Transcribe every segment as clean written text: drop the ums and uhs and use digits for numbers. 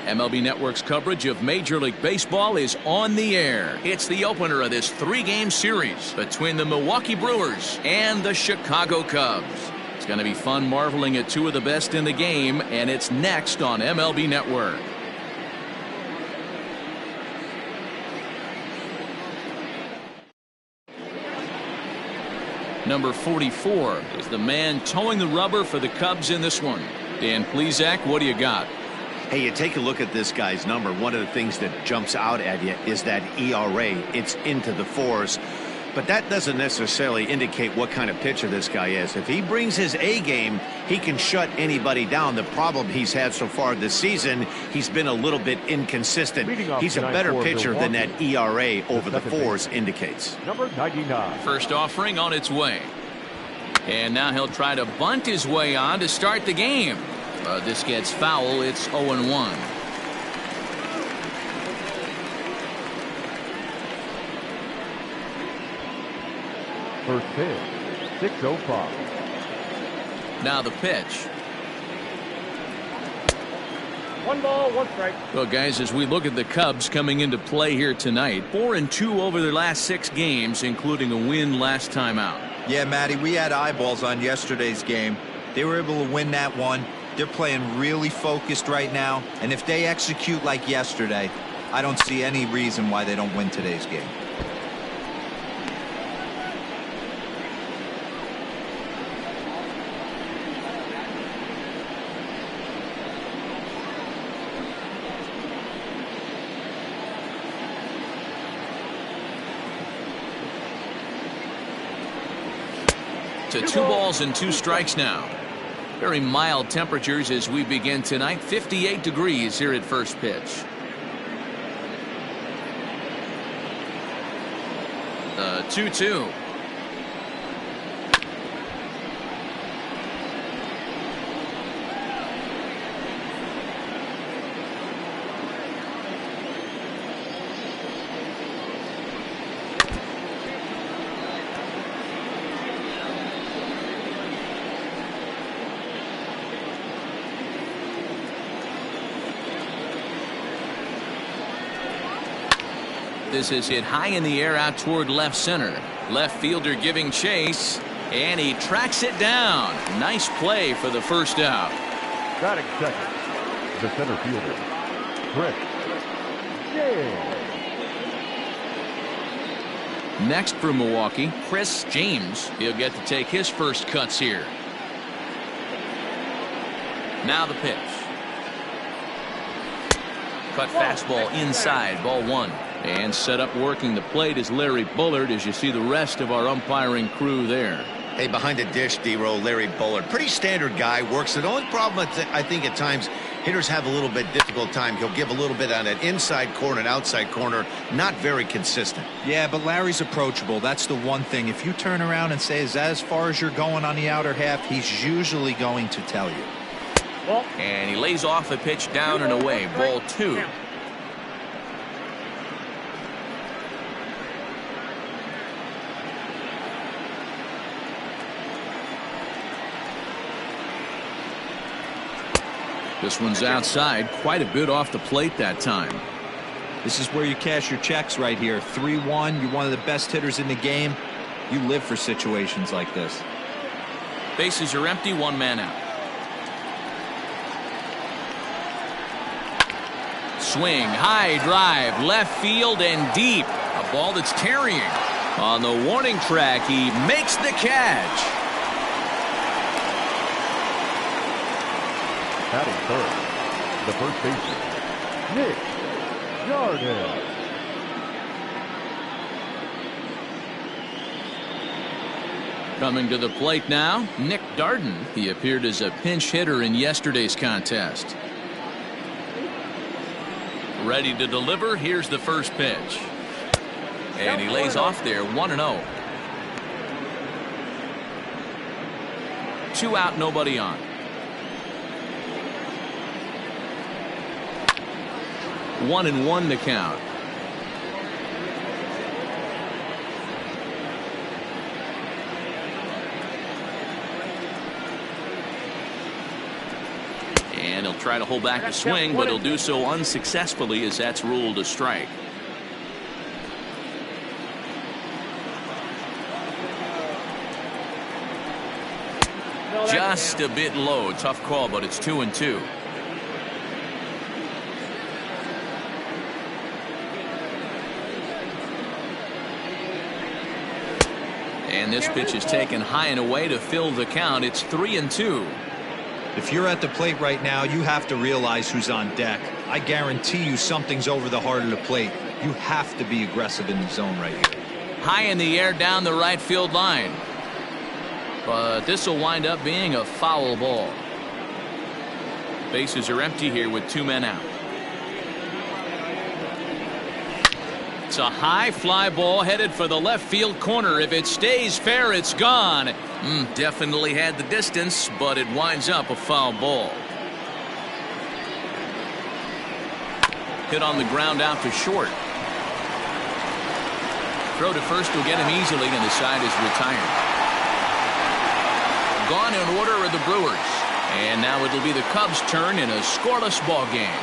MLB Network's coverage of Major League Baseball is on the air. It's the opener of this three-game series between the Milwaukee Brewers and the Chicago Cubs. It's going to be fun marveling at two of the best in the game, and it's next on MLB Network. Number 44 is the man towing the rubber for the Cubs in this one. Dan Plesac, what do you got? Hey, you take a look at this guy's number. One of the things that jumps out at you is that ERA. It's into the fours. But that doesn't necessarily indicate what kind of pitcher this guy is. If he brings his A game, he can shut anybody down. The problem he's had so far this season, he's been a little bit inconsistent. He's a better pitcher than that ERA over the fours indicates. Number 99. First offering on its way. And now he'll try to bunt his way on to start the game. This gets foul. It's 0-1. First pitch, 6:05. Now the pitch. 1 ball, 1 strike. Well, guys, as we look at the Cubs coming into play here tonight, 4-2 over their last 6 games, including a win last time out. Yeah, Matty, we had eyeballs on yesterday's game. They were able to win that one. They're playing really focused right now, and if they execute like yesterday, I don't see any reason why they don't win today's game. To 2 balls and 2 strikes now. Very mild temperatures as we begin tonight. 58 degrees here at first pitch. The 2-2. This is hit high in the air out toward left center. Left fielder giving chase, and he tracks it down. Nice play for the first out. Batting second, the center fielder, Chris James. Next for Milwaukee, Chris James. He'll get to take his first cuts here. Now the pitch. Cut fastball inside, ball 1. And set up working the plate is Larry Bullard, as you see the rest of our umpiring crew there. Hey, behind the dish, D-Row, Larry Bullard. Pretty standard guy, works. The only problem I think at times hitters have a little bit difficult time. He'll give a little bit on an inside corner and outside corner. Not very consistent. Yeah, but Larry's approachable. That's the one thing. If you turn around and say, is that as far as you're going on the outer half, he's usually going to tell you. And he lays off a pitch down and away. Ball 2. This one's outside, quite a bit off the plate that time. This is where you cash your checks right here. 3-1, you're one of the best hitters in the game. You live for situations like this. Bases are empty, 1 man out. Swing, high drive, left field and deep. A ball that's tarrying. On the warning track, he makes the catch. Batting third, the first baseman, Nick Jordan. Coming to the plate now, Nick Darden. He appeared as a pinch hitter in yesterday's contest. Ready to deliver. Here's the first pitch. And he lays off there, 1-0. 2 out, nobody on. 1-1 to count. And he'll try to hold back the swing, but he'll do so unsuccessfully as that's ruled a strike. Just a bit low. Tough call, but it's 2-2. And this pitch is taken high and away to fill the count. It's 3-2. If you're at the plate right now, you have to realize who's on deck. I guarantee you something's over the heart of the plate. You have to be aggressive in the zone right here. High in the air down the right field line. But this will wind up being a foul ball. Bases are empty here with 2 men out. It's a high fly ball headed for the left field corner. If it stays fair, it's gone. Definitely had the distance, but it winds up a foul ball. Hit on the ground out to short. Throw to first will get him easily, and the side is retired. Gone in order are the Brewers. And now it'll be the Cubs' turn in a scoreless ball game.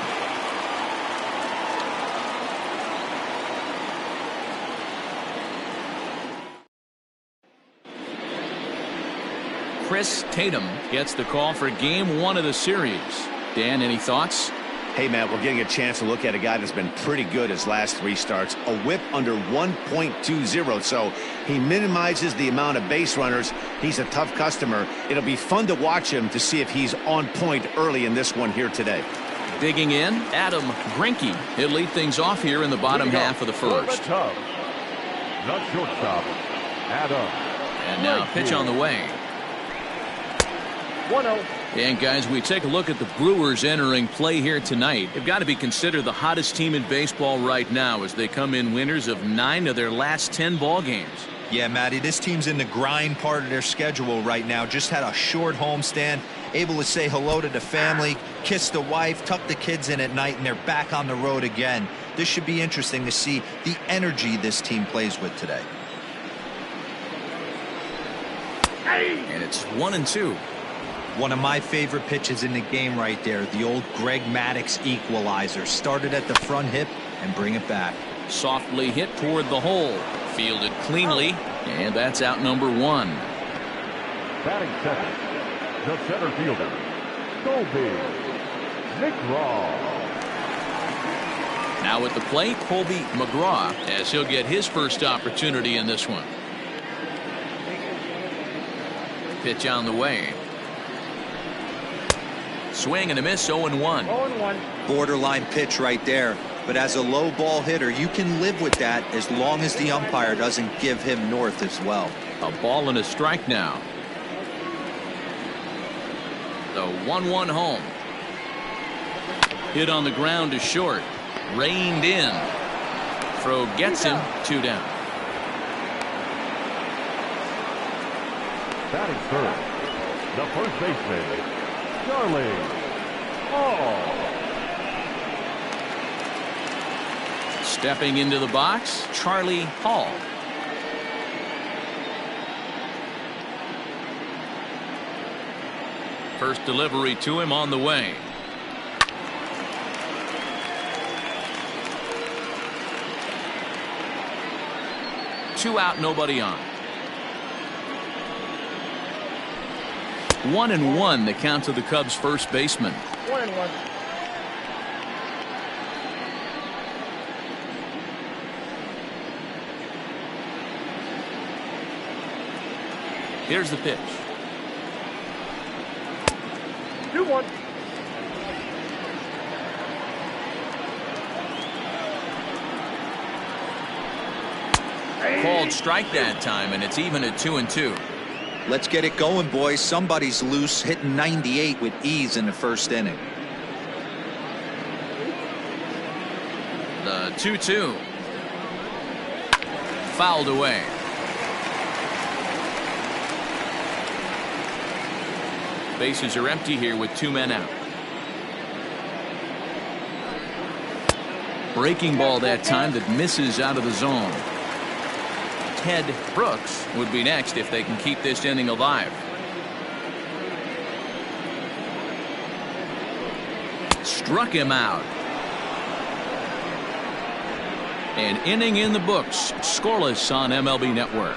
Chris Tatum gets the call for game 1 of the series. Dan, any thoughts? Hey, Matt, we're getting a chance to look at a guy that's been pretty good his last 3 starts. A whip under 1.20, so he minimizes the amount of base runners. He's a tough customer. It'll be fun to watch him to see if he's on point early in this one here today. Digging in, Adam Greinke. He'll lead things off here in the bottom half of the first. The shortstop, Adam. And now pitch on the way. 1-0. And guys, we take a look at the Brewers entering play here tonight. They've got to be considered the hottest team in baseball right now as they come in winners of 9 of their last 10 ball games. Yeah, Matty, this team's in the grind part of their schedule right now. Just had a short homestand, able to say hello to the family, kiss the wife, tuck the kids in at night, and they're back on the road again. This should be interesting to see the energy this team plays with today. And it's 1-2. One of my favorite pitches in the game right there, the old Greg Maddux equalizer. Started at the front hip and bring it back. Softly hit toward the hole. Fielded cleanly, and that's out number 1. Batting second, the center fielder, Colby McGraw. Now at the plate, Colby McGraw, as he'll get his first opportunity in this one. Pitch on the way. Swing and a miss, 0-1. Borderline pitch right there. But as a low ball hitter, you can live with that as long as the umpire doesn't give him north as well. A ball and a strike now. The 1-1 home. Hit on the ground to short. Reined in. Throw gets him. 2 down. Batting third, the first baseman, Charlie Hall. Stepping into the box, Charlie Hall. First delivery to him on the way. Two out, nobody on. 1-1 the count to the Cubs first baseman. 1-1. Here's the pitch. 2-1. Called strike that time, and it's even at 2-2. Let's get it going, boys. Somebody's loose, hitting 98 with ease in the first inning. The 2-2. Fouled away. Bases are empty here with 2 men out. Breaking ball that time that misses out of the zone. Ted Brooks would be next if they can keep this inning alive. struck him out. An inning in the books, scoreless on MLB Network.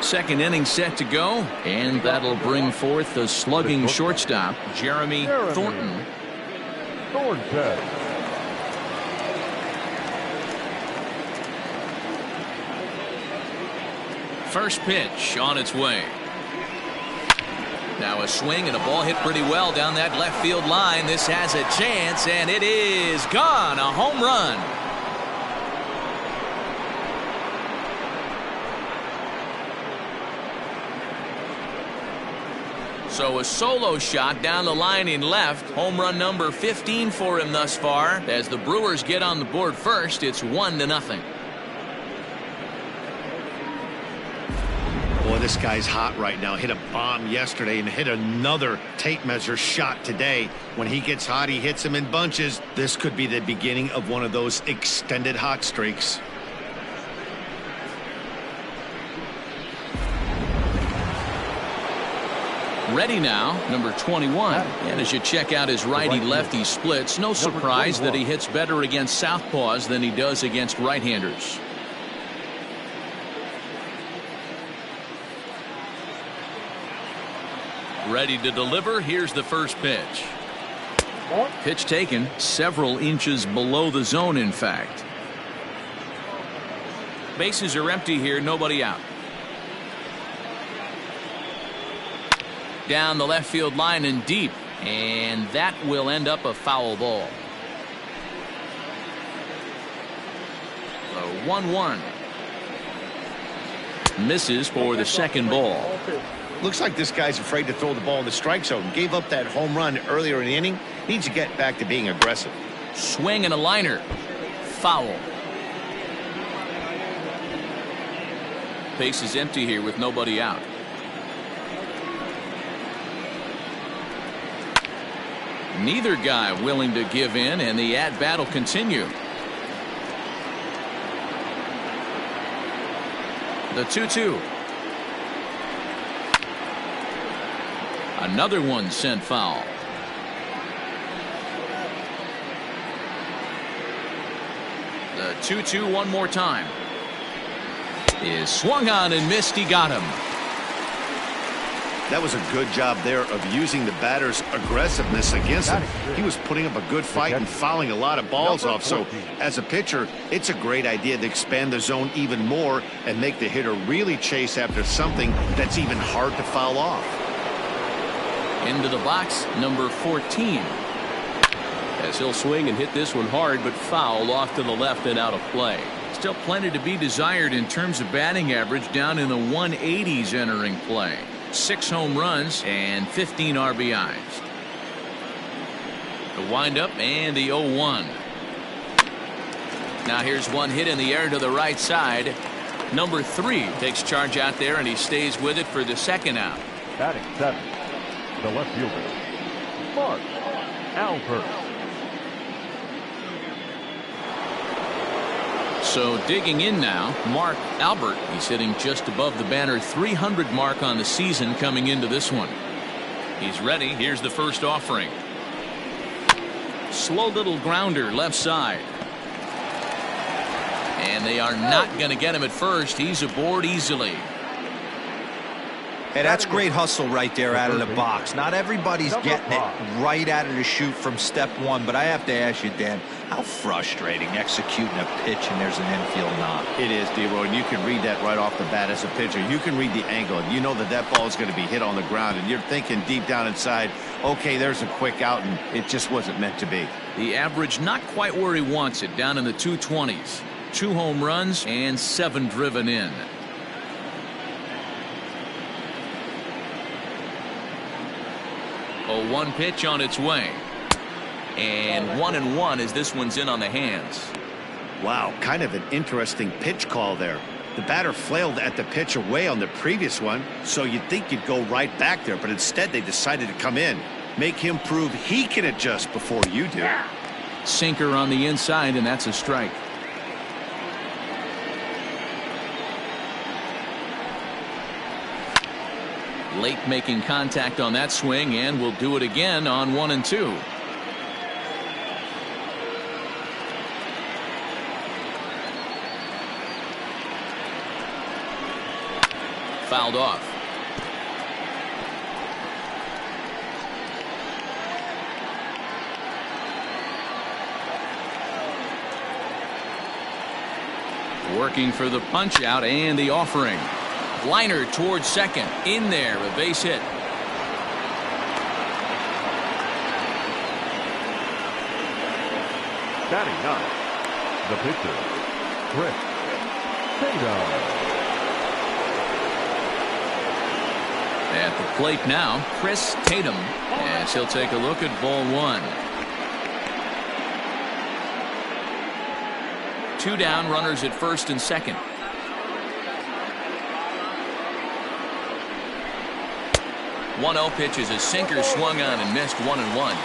Second inning set to go, and that'll bring forth the slugging shortstop, Jeremy Thornton. Thornton. First pitch on its way. Now a swing and a ball hit pretty well down that left field line. This has a chance, and it is gone. A home run. So a solo shot down the line in left. Home run number 15 for him thus far. As the Brewers get on the board first, it's 1-0. Boy, this guy's hot right now. Hit a bomb yesterday and hit another tape measure shot today. When he gets hot, he hits them in bunches. This could be the beginning of one of those extended hot streaks. Ready now, number 21. And as you check out his righty-lefty splits, no surprise that he hits better against southpaws than he does against right-handers. Ready to deliver. Here's the first pitch. Pitch taken several inches below the zone, in fact. Bases are empty here, nobody out. Down the left field line and deep, and that will end up a foul ball. The 1-1 misses for the second ball. Looks like this guy's afraid to throw the ball in the strike zone. Gave up that home run earlier in the inning. Needs to get back to being aggressive. Swing and a liner. Foul. Base is empty here with nobody out. Neither guy willing to give in, and the at-bat will continue. The 2-2. Another one sent foul. The 2-2 one more time. Is swung on and missed. He got him. That was a good job there of using the batter's aggressiveness against him. He was putting up a good fight and fouling a lot of balls off. So as a pitcher, it's a great idea to expand the zone even more and make the hitter really chase after something that's even hard to foul off. Into the box, number 14. As he'll swing and hit this one hard, but foul off to the left and out of play. Still plenty to be desired in terms of batting average, down in the 180s entering play. 6 home runs and 15 RBIs. The windup and the 0-1. Now here's one hit in the air to the right side. Number 3 takes charge out there, and he stays with it for the second out. Batting 7, the left fielder, Mark Albert. So digging in now, Mark Albert. He's hitting just above the banner 300 mark on the season coming into this one. He's ready. Here's the first offering. Slow little grounder left side. And they are not going to get him at first. He's aboard easily. Hey, that's great hustle right there out of the box. Not everybody's getting it right out of the chute from step one, but I have to ask you, Dan, how frustrating executing a pitch and there's an infield knock. It is, D-Roy, and you can read that right off the bat as a pitcher. You can read the angle, and you know that that ball is going to be hit on the ground, and you're thinking deep down inside, okay, there's a quick out, and it just wasn't meant to be. The average not quite where he wants it, down in the 220s. 2 home runs and 7 driven in. A 1 pitch on its way. And 1-1 as this one's in on the hands. Wow, kind of an interesting pitch call there. The batter flailed at the pitch away on the previous one, so you'd think you'd go right back there, but instead they decided to come in. Make him prove he can adjust before you do. Sinker on the inside, and that's a strike. Late making contact on that swing, and will do it again on 1 and 2. Fouled off. Working for the punch out and the offering. Liner towards second. In there, a base hit. Batting ninth, the pitcher, Chris Tatum. At the plate now, Chris Tatum, as he'll take a look at ball 1. 2 down, runners at first and second. One 0 pitch is a sinker swung on and missed 1-1.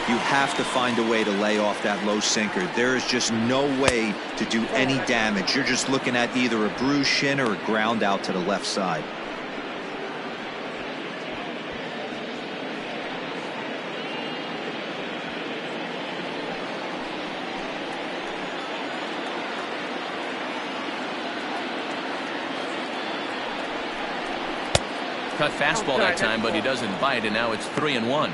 You have to find a way to lay off that low sinker. There is just no way to do any damage. You're just looking at either a bruised shin or a ground out to the left side. Cut fastball that time, but he doesn't bite, and now it's 3-1.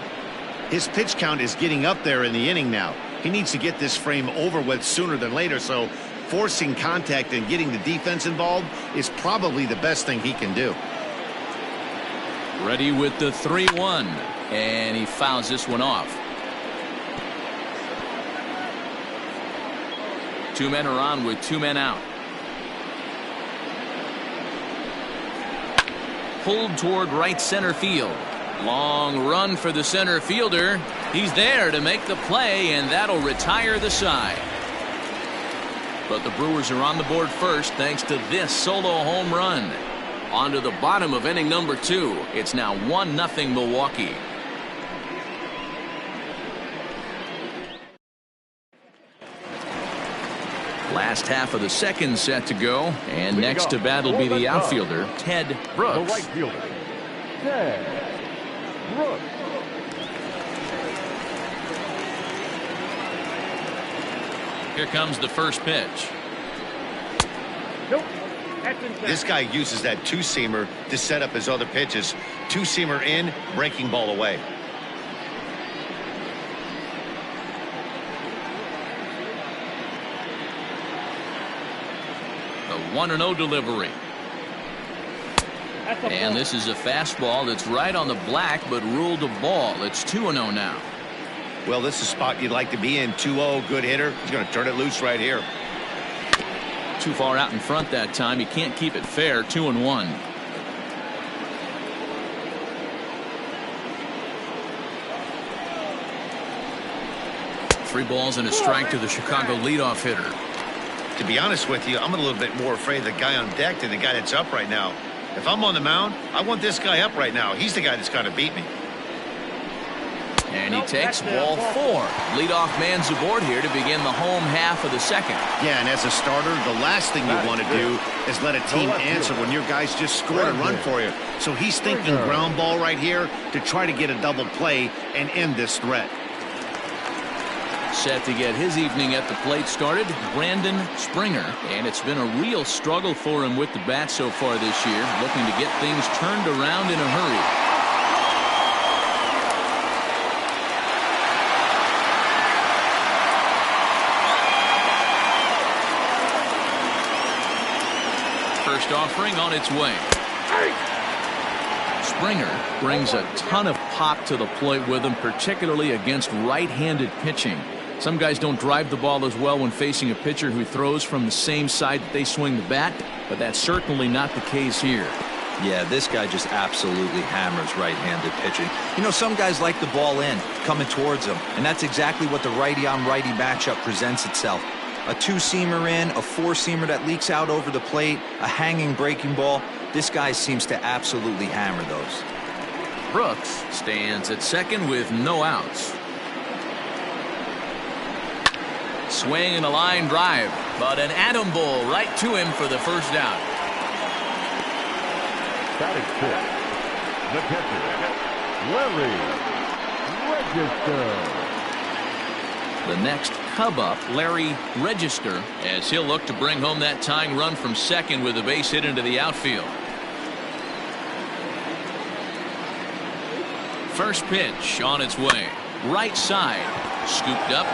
His pitch count is getting up there in the inning now. He needs to get this frame over with sooner than later, so forcing contact and getting the defense involved is probably the best thing he can do. Ready with the 3-1, and he fouls this one off. 2 men are on with 2 men out. Pulled toward right center field. Long run for the center fielder. He's there to make the play, and that'll retire the side. But the Brewers are on the board first thanks to this solo home run. On to the bottom of inning number 2. It's now 1-0 Milwaukee. Last half of the second set to go, and next to bat will be the outfielder, Ted Brooks. The right fielder, Ted Brooks. Here comes the first pitch. Nope. This guy uses that 2-seamer to set up his other pitches. 2-seamer in, breaking ball away. The 1-0 delivery. And this is a fastball that's right on the black, but ruled a ball. It's 2-0 now. Well, this is a spot you'd like to be in. 2-0, good hitter. He's going to turn it loose right here. Too far out in front that time. He can't keep it fair. 2-1. Three balls and a strike to the Chicago leadoff hitter. To be honest with you, I'm a little bit more afraid of the guy on deck than the guy that's up right now. If I'm on the mound, I want this guy up right now. He's the guy that's got to beat me. And he takes ball 4. Leadoff man's aboard here to begin the home half of the second. Yeah, and as a starter, the last thing you want to do is let a team answer when your guys just scored a run for you. So he's thinking ground ball right here to try to get a double play and end this threat. Set to get his evening at the plate started, Brandon Springer. And it's been a real struggle for him with the bat so far this year, looking to get things turned around in a hurry. First offering on its way. Springer brings a ton of pop to the plate with him, particularly against right-handed pitching. Some guys don't drive the ball as well when facing a pitcher who throws from the same side that they swing the bat, but that's certainly not the case here. Yeah, this guy just absolutely hammers right-handed pitching. You know, some guys like the ball in, coming towards them, and that's exactly what the righty-on-righty matchup presents itself. A 2-seamer in, a 4-seamer that leaks out over the plate, a hanging breaking ball. This guy seems to absolutely hammer those. Brooks stands at second with no outs. Swing and a line drive, but an atom ball right to him for the first out. Batting fifth, The catcher, Larry Register. The next Cub up, Larry Register, as he'll look to bring home that tying run from second with a base hit into the outfield. First pitch on its way. Right side. Scooped up.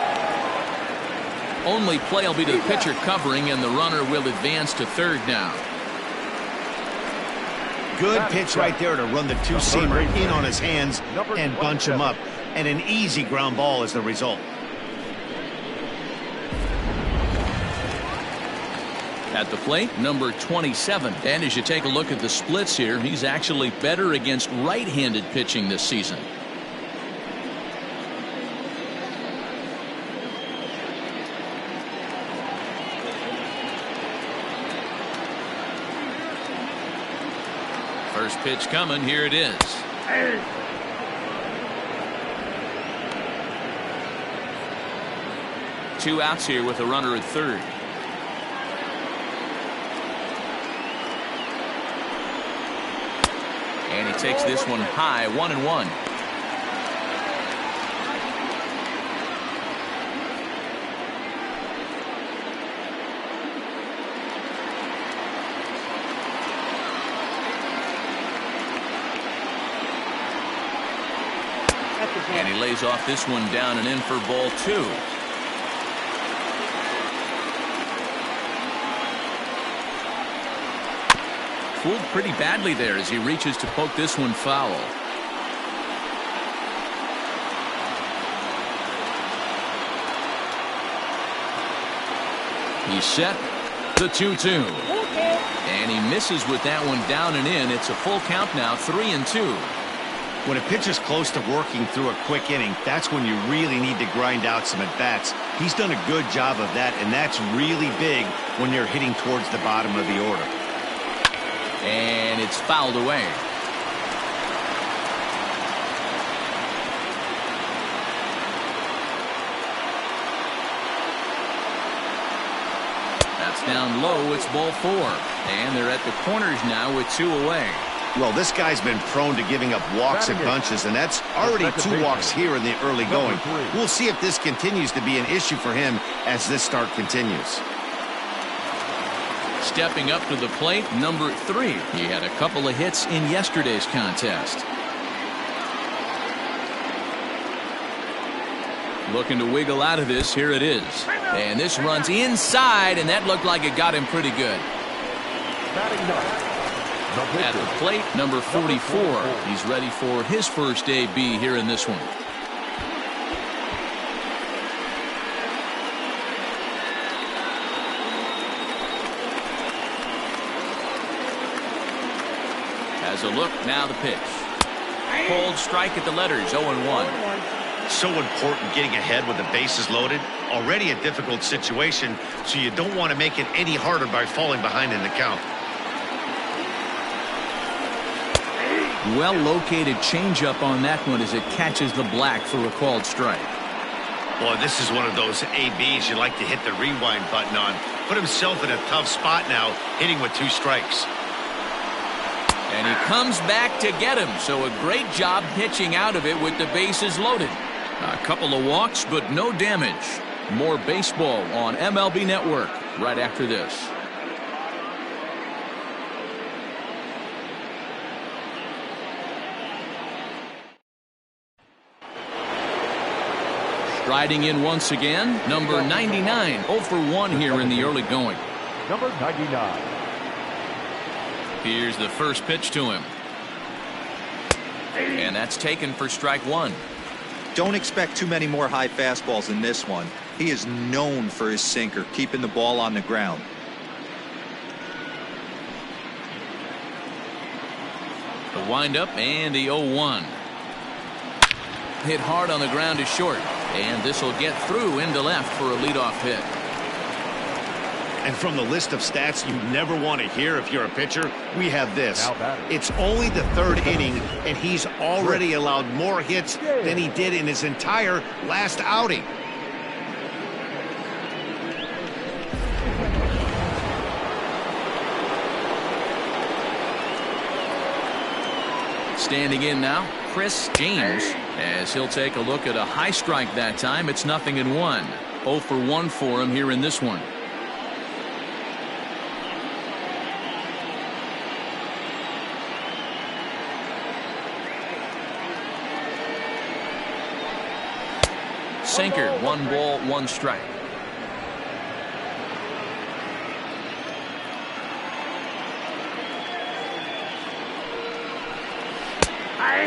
Only play will be to the pitcher covering, and the runner will advance to third now. Good pitch right there to run the two-seamer in on his hands and bunch him up. And an easy ground ball is the result. At the plate, number 27. And as you take a look at the splits here, he's actually better against right-handed pitching this season. First pitch coming. Here it is. Two outs here with a runner at third. And he takes this one high, 1-1. And he lays off this one down and in for ball two. Fooled pretty badly there as he reaches to poke this one foul. He's set. The 2-2. And he misses with that one down and in. It's a full count now, 3-2. When a pitcher's close to working through a quick inning, that's when you really need to grind out some at-bats. He's done a good job of that, and that's really big when you're hitting towards the bottom of the order. And it's fouled away. That's down low. It's ball four. And they're at the corners now with two away. Well, this guy's been prone to giving up walks and bunches, and that's already two walks here in the early going. We'll see if this continues to be an issue for him as this start continues. Stepping up to the plate, number 3. He had a couple of hits in yesterday's contest. Looking to wiggle out of this. Here it is. And this runs inside, and that looked like it got him pretty good. At the plate, number 44. He's ready for his first AB here in this one. Has a look, now the pitch. Cold strike at the letters, 0-1. So important getting ahead with the bases loaded. Already a difficult situation, so you don't want to make it any harder by falling behind in the count. Well-located changeup on that one as it catches the black for a called strike. Boy, this is one of those ABs you like to hit the rewind button on. Put himself in a tough spot now, hitting with 2 strikes. And he comes back to get him, so a great job pitching out of it with the bases loaded. A couple of walks, but no damage. More baseball on MLB Network right after this. Striding in once again, number 99, 0 for 1 here in the early going. Number 99. Here's the first pitch to him. And that's taken for strike 1. Don't expect too many more high fastballs in this one. He is known for his sinker, keeping the ball on the ground. The windup and the 0-1. Hit hard on the ground is short. And this will get through into left for a leadoff hit. And from the list of stats you never want to hear if you're a pitcher, we have this. It's only the 3rd inning, and he's already allowed more hits than he did in his entire last outing. Standing in now, Chris James, as he'll take a look at a high strike that time. It's 0-1. 0 for 1 for him here in this one. Sinker, 1 ball, 1 strike.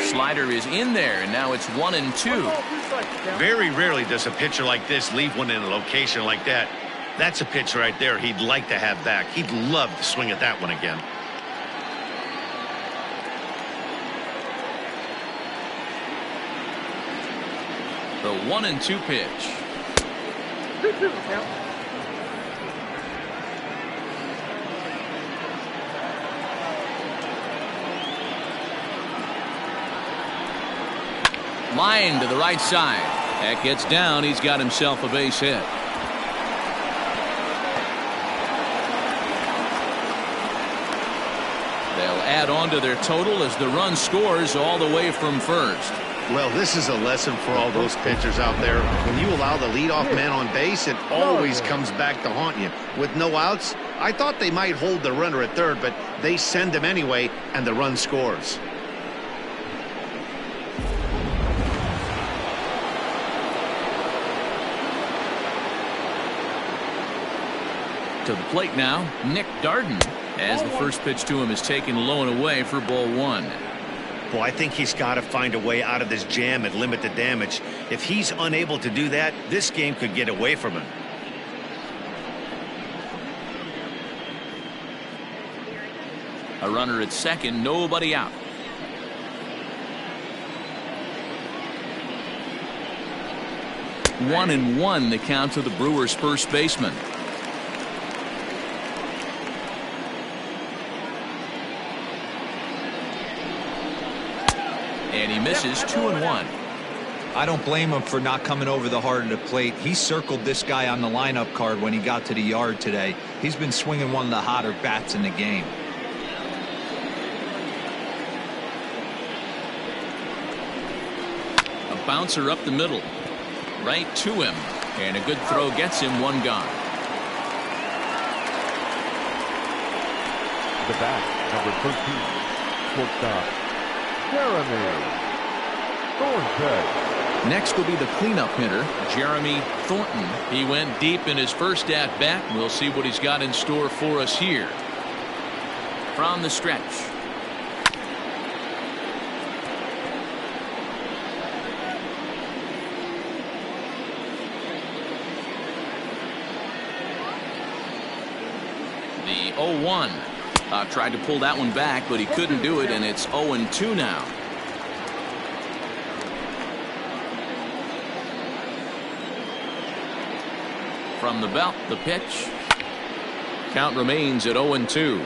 Slider is in there, and now it's 1-2. Very rarely does a pitcher like this leave one in a location like that. That's a pitch right there he'd like to have back. He'd love to swing at that one again. The 1-2 pitch. Line to the right side. That gets down. He's got himself a base hit. They'll add on to their total as the run scores all the way from first. Well, this is a lesson for all those pitchers out there. When you allow the leadoff man on base, it always comes back to haunt you. With no outs, I thought they might hold the runner at third, but they send him anyway, and the run scores. To the plate now, Nick Darden, as the first pitch to him is taken low and away for ball 1. Well, I think he's got to find a way out of this jam and limit the damage. If he's unable to do that, this game could get away from him. A runner at second, nobody out. One and one, the count to the Brewers' first baseman. And he misses 2-1. I don't blame him for not coming over the heart of the plate. He circled this guy on the lineup card when he got to the yard today. He's been swinging one of the hotter bats in the game. A bouncer up the middle. Right to him. And a good throw gets him one gone. The bat, number 13, shortstop, Jeremy Thornton. Next will be the cleanup hitter, Jeremy Thornton. He went deep in his first at-bat. We'll see what he's got in store for us here. From the stretch. The 0-1. Tried to pull that one back, but he couldn't do it, and it's 0-2 now. From the belt, the pitch. Count remains at 0-2.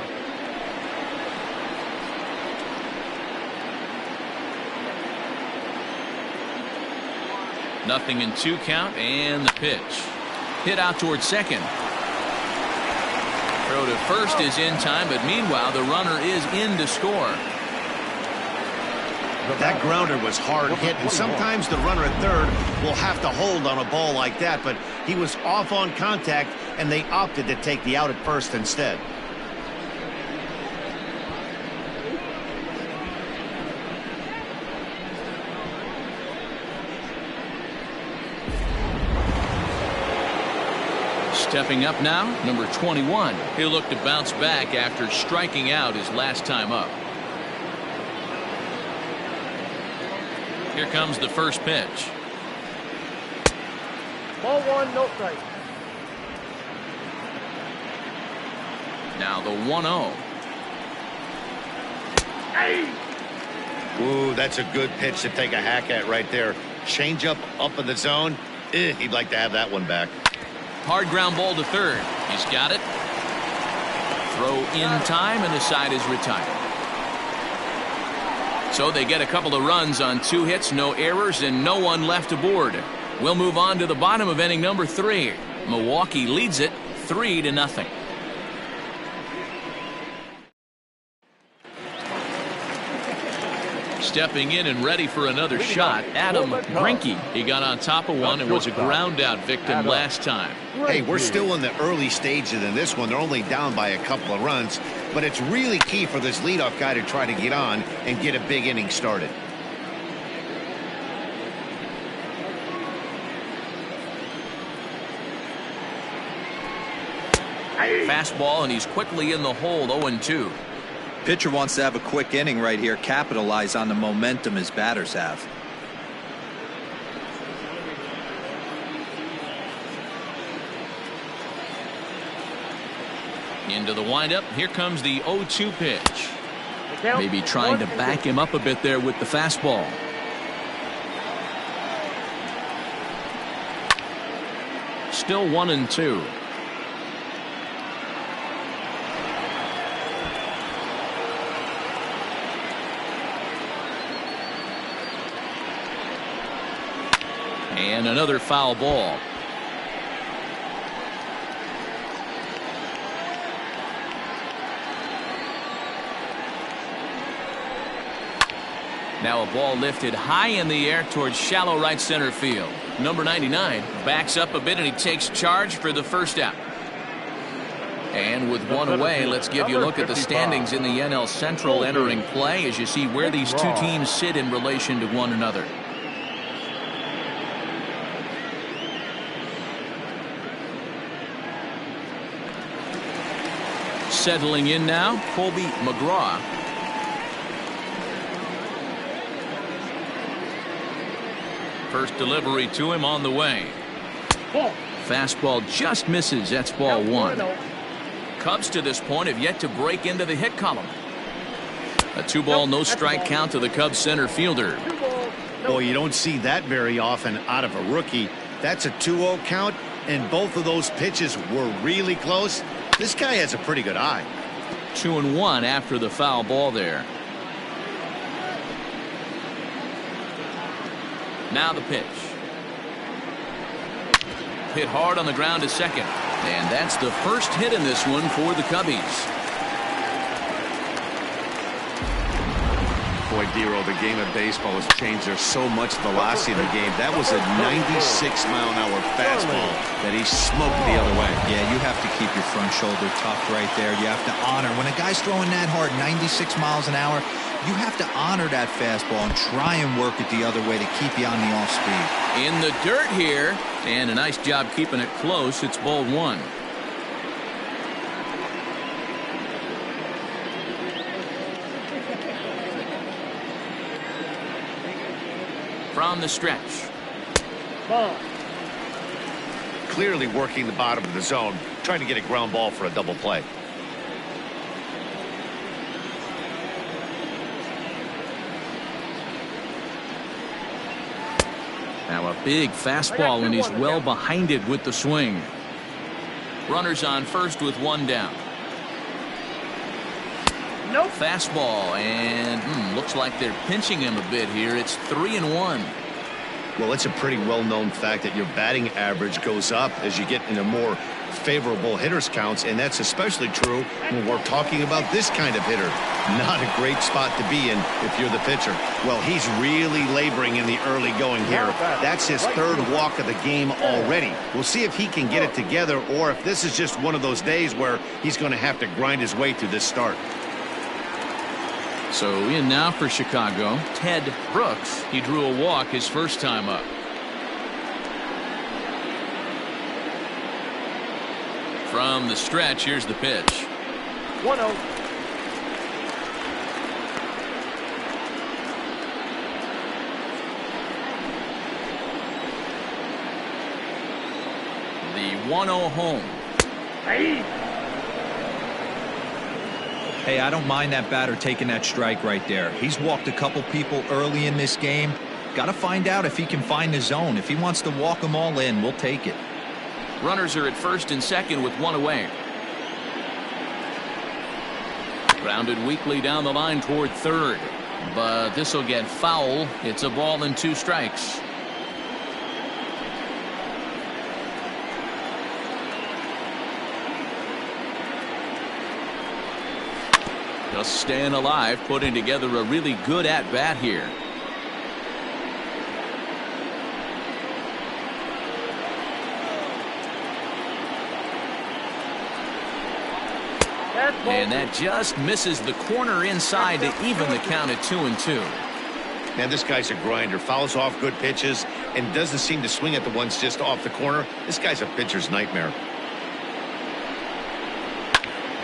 Nothing in 2 count, and the pitch. Hit out towards second. Throw to first is in time, but meanwhile the runner is in to score. That grounder was hard hit, and sometimes the runner at third will have to hold on a ball like that, but he was off on contact, and they opted to take the out at first instead. Stepping up now, number 21. He'll look to bounce back after striking out his last time up. Here comes the first pitch. Ball 1, no strike. Now the 1-0. Ooh, that's a good pitch to take a hack at right there. Change up in the zone. He'd like to have that one back. Hard ground ball to third. He's got it. Throw in time, and the side is retired. So they get a couple of runs on 2 hits, no errors, and no one left aboard. We'll move on to the bottom of inning number 3. Milwaukee leads it 3-0. Stepping in and ready for another shot, Adam Greinke. He got on top of one and was a ground out victim last time. Hey, we're still in the early stages in this one. They're only down by a couple of runs, but it's really key for this leadoff guy to try to get on and get a big inning started. Fastball, and he's quickly in the hole, 0-2. Pitcher wants to have a quick inning right here, capitalize on the momentum his batters have. Into the windup. Here comes the 0-2 pitch. Maybe trying to back him up a bit there with the fastball. Still 1-2. And another foul ball. Now a ball lifted high in the air towards shallow right center field. Number 99 backs up a bit and he takes charge for the first out. And with one away, let's give you a look at the standings in the NL Central entering play as you see where these two teams sit in relation to one another. Settling in now, Colby McGraw. First delivery to him on the way. Fastball just misses. That's ball one. Cubs to this point have yet to break into the hit column. A 2-ball, no strike count to the Cubs center fielder. Boy, you don't see that very often out of a rookie. That's a 2-0 count, and both of those pitches were really close. This guy has a pretty good eye. 2-1 after the foul ball there. Now the pitch. Hit hard on the ground to second. And that's the first hit in this one for the Cubbies. Boy, Dero, the game of baseball has changed. There's so much velocity in the game. That was a 96-mile-an-hour fastball that he smoked the other way. Yeah, you have to keep your front shoulder tucked right there. You have to honor. When a guy's throwing that hard, 96 miles an hour, you have to honor that fastball and try and work it the other way to keep you on the off speed. In the dirt here, and a nice job keeping it close. It's ball one. From the stretch. Clearly working the bottom of the zone, trying to get a ground ball for a double play. Now a big fastball, and he's well behind it with the swing. Runners on first with one down. Nope. Fastball, and looks like they're pinching him a bit here. It's 3-1. Well, it's a pretty well-known fact that your batting average goes up as you get into more favorable hitters counts, and that's especially true when we're talking about this kind of hitter. Not a great spot to be in if you're the pitcher. Well, he's really laboring in the early going here. That's his third walk of the game already. We'll see if he can get it together or if this is just one of those days where he's going to have to grind his way through this start. So in now for Chicago, Ted Brooks. He drew a walk his first time up. From the stretch, here's the pitch. 1-0. The 1-0 home. Hey, I don't mind that batter taking that strike right there. He's walked a couple people early in this game. Got to find out if he can find the zone. If he wants to walk them all in, we'll take it. Runners are at first and second with one away. Grounded weakly down the line toward third. But this will get foul. It's a ball and 2 strikes. Just staying alive, putting together a really good at-bat here. And that just misses the corner inside to even the count at 2-2. Man, this guy's a grinder. Fouls off good pitches and doesn't seem to swing at the ones just off the corner. This guy's a pitcher's nightmare.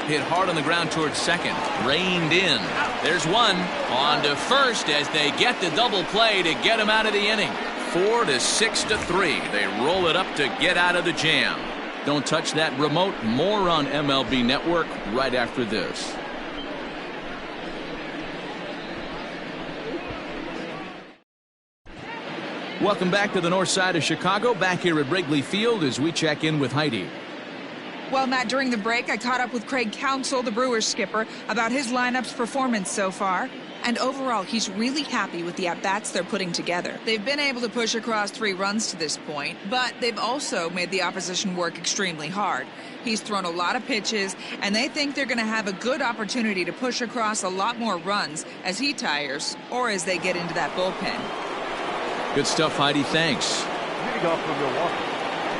Hit hard on the ground towards second. Reined in. There's one. On to first as they get the double play to get him out of the inning. 4 to 6 to 3. They roll it up to get out of the jam. Don't touch that remote. More on MLB Network right after this. Welcome back to the north side of Chicago. Back here at Wrigley Field as we check in with Heidi. Well, Matt, during the break, I caught up with Craig Counsell, the Brewers skipper, about his lineup's performance so far. And overall, he's really happy with the at-bats they're putting together. They've been able to push across 3 runs to this point, but they've also made the opposition work extremely hard. He's thrown a lot of pitches, and they think they're going to have a good opportunity to push across a lot more runs as he tires or as they get into that bullpen. Good stuff, Heidi. Thanks. Leading off for Milwaukee.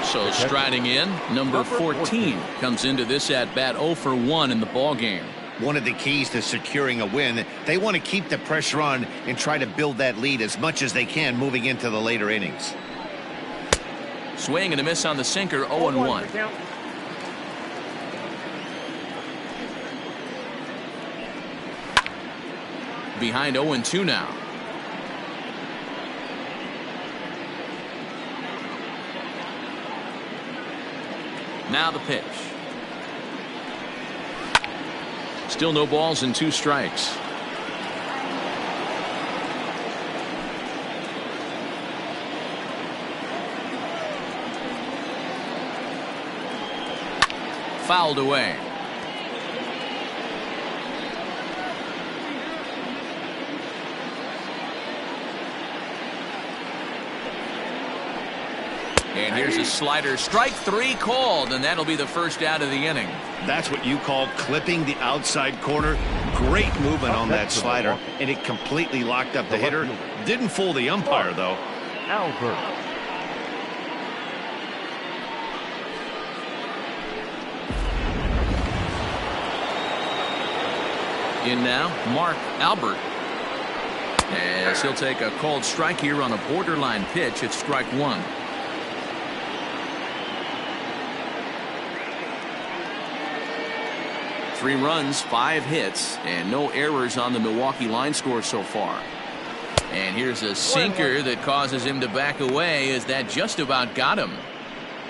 So striding in, number 14 comes into this at-bat 0 for 1 in the ballgame. One of the keys to securing a win, they want to keep the pressure on and try to build that lead as much as they can moving into the later innings. Swing and a miss on the sinker, 0-1. Behind 0-2 now. Now the pitch. Still no balls and 2 strikes. Fouled away. And here's a slider. Strike 3 called, and that'll be the first out of the inning. That's what you call clipping the outside corner. Great movement on that slider, and it completely locked up the hitter. Didn't fool the umpire, though. Albert. In now, Mark Albert. As he'll take a called strike here on a borderline pitch. It's strike 1. Three runs, 5 hits, and no errors on the Milwaukee line score so far. And here's a sinker that causes him to back away as that just about got him.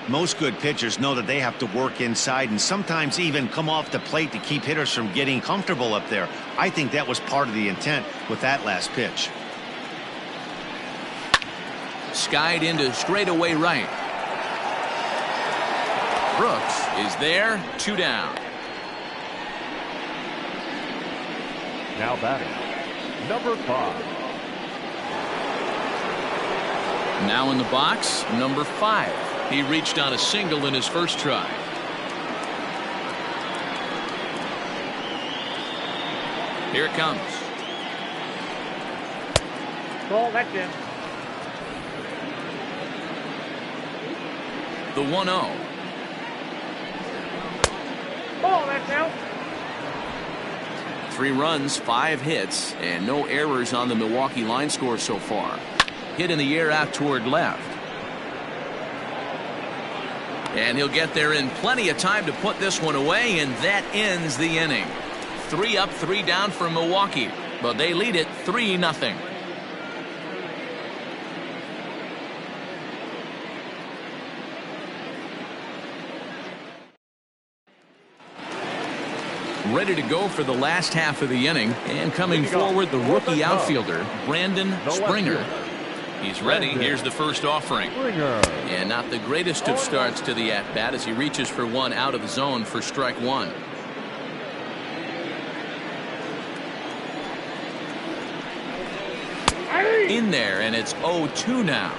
Most good pitchers know that they have to work inside and sometimes even come off the plate to keep hitters from getting comfortable up there. I think that was part of the intent with that last pitch. Skied into straightaway right. Brooks is there, 2 down. Now batting, number 5. Now in the box, number 5. He reached on a single in his first try. Here it comes. Ball, that's in. The 1-0. Ball, that's out. 3 runs, 5 hits, and no errors on the Milwaukee line score so far. Hit in the air out toward left. And he'll get there in plenty of time to put this one away, and that ends the inning. 3 up, 3 down for Milwaukee, but they lead it 3-0. Ready to go for the last half of the inning, and coming forward, the rookie outfielder, Brandon Springer. He's ready. Here's the first offering. And not the greatest of starts to the at-bat as he reaches for one out of the zone for strike 1. In there, and it's 0-2 now.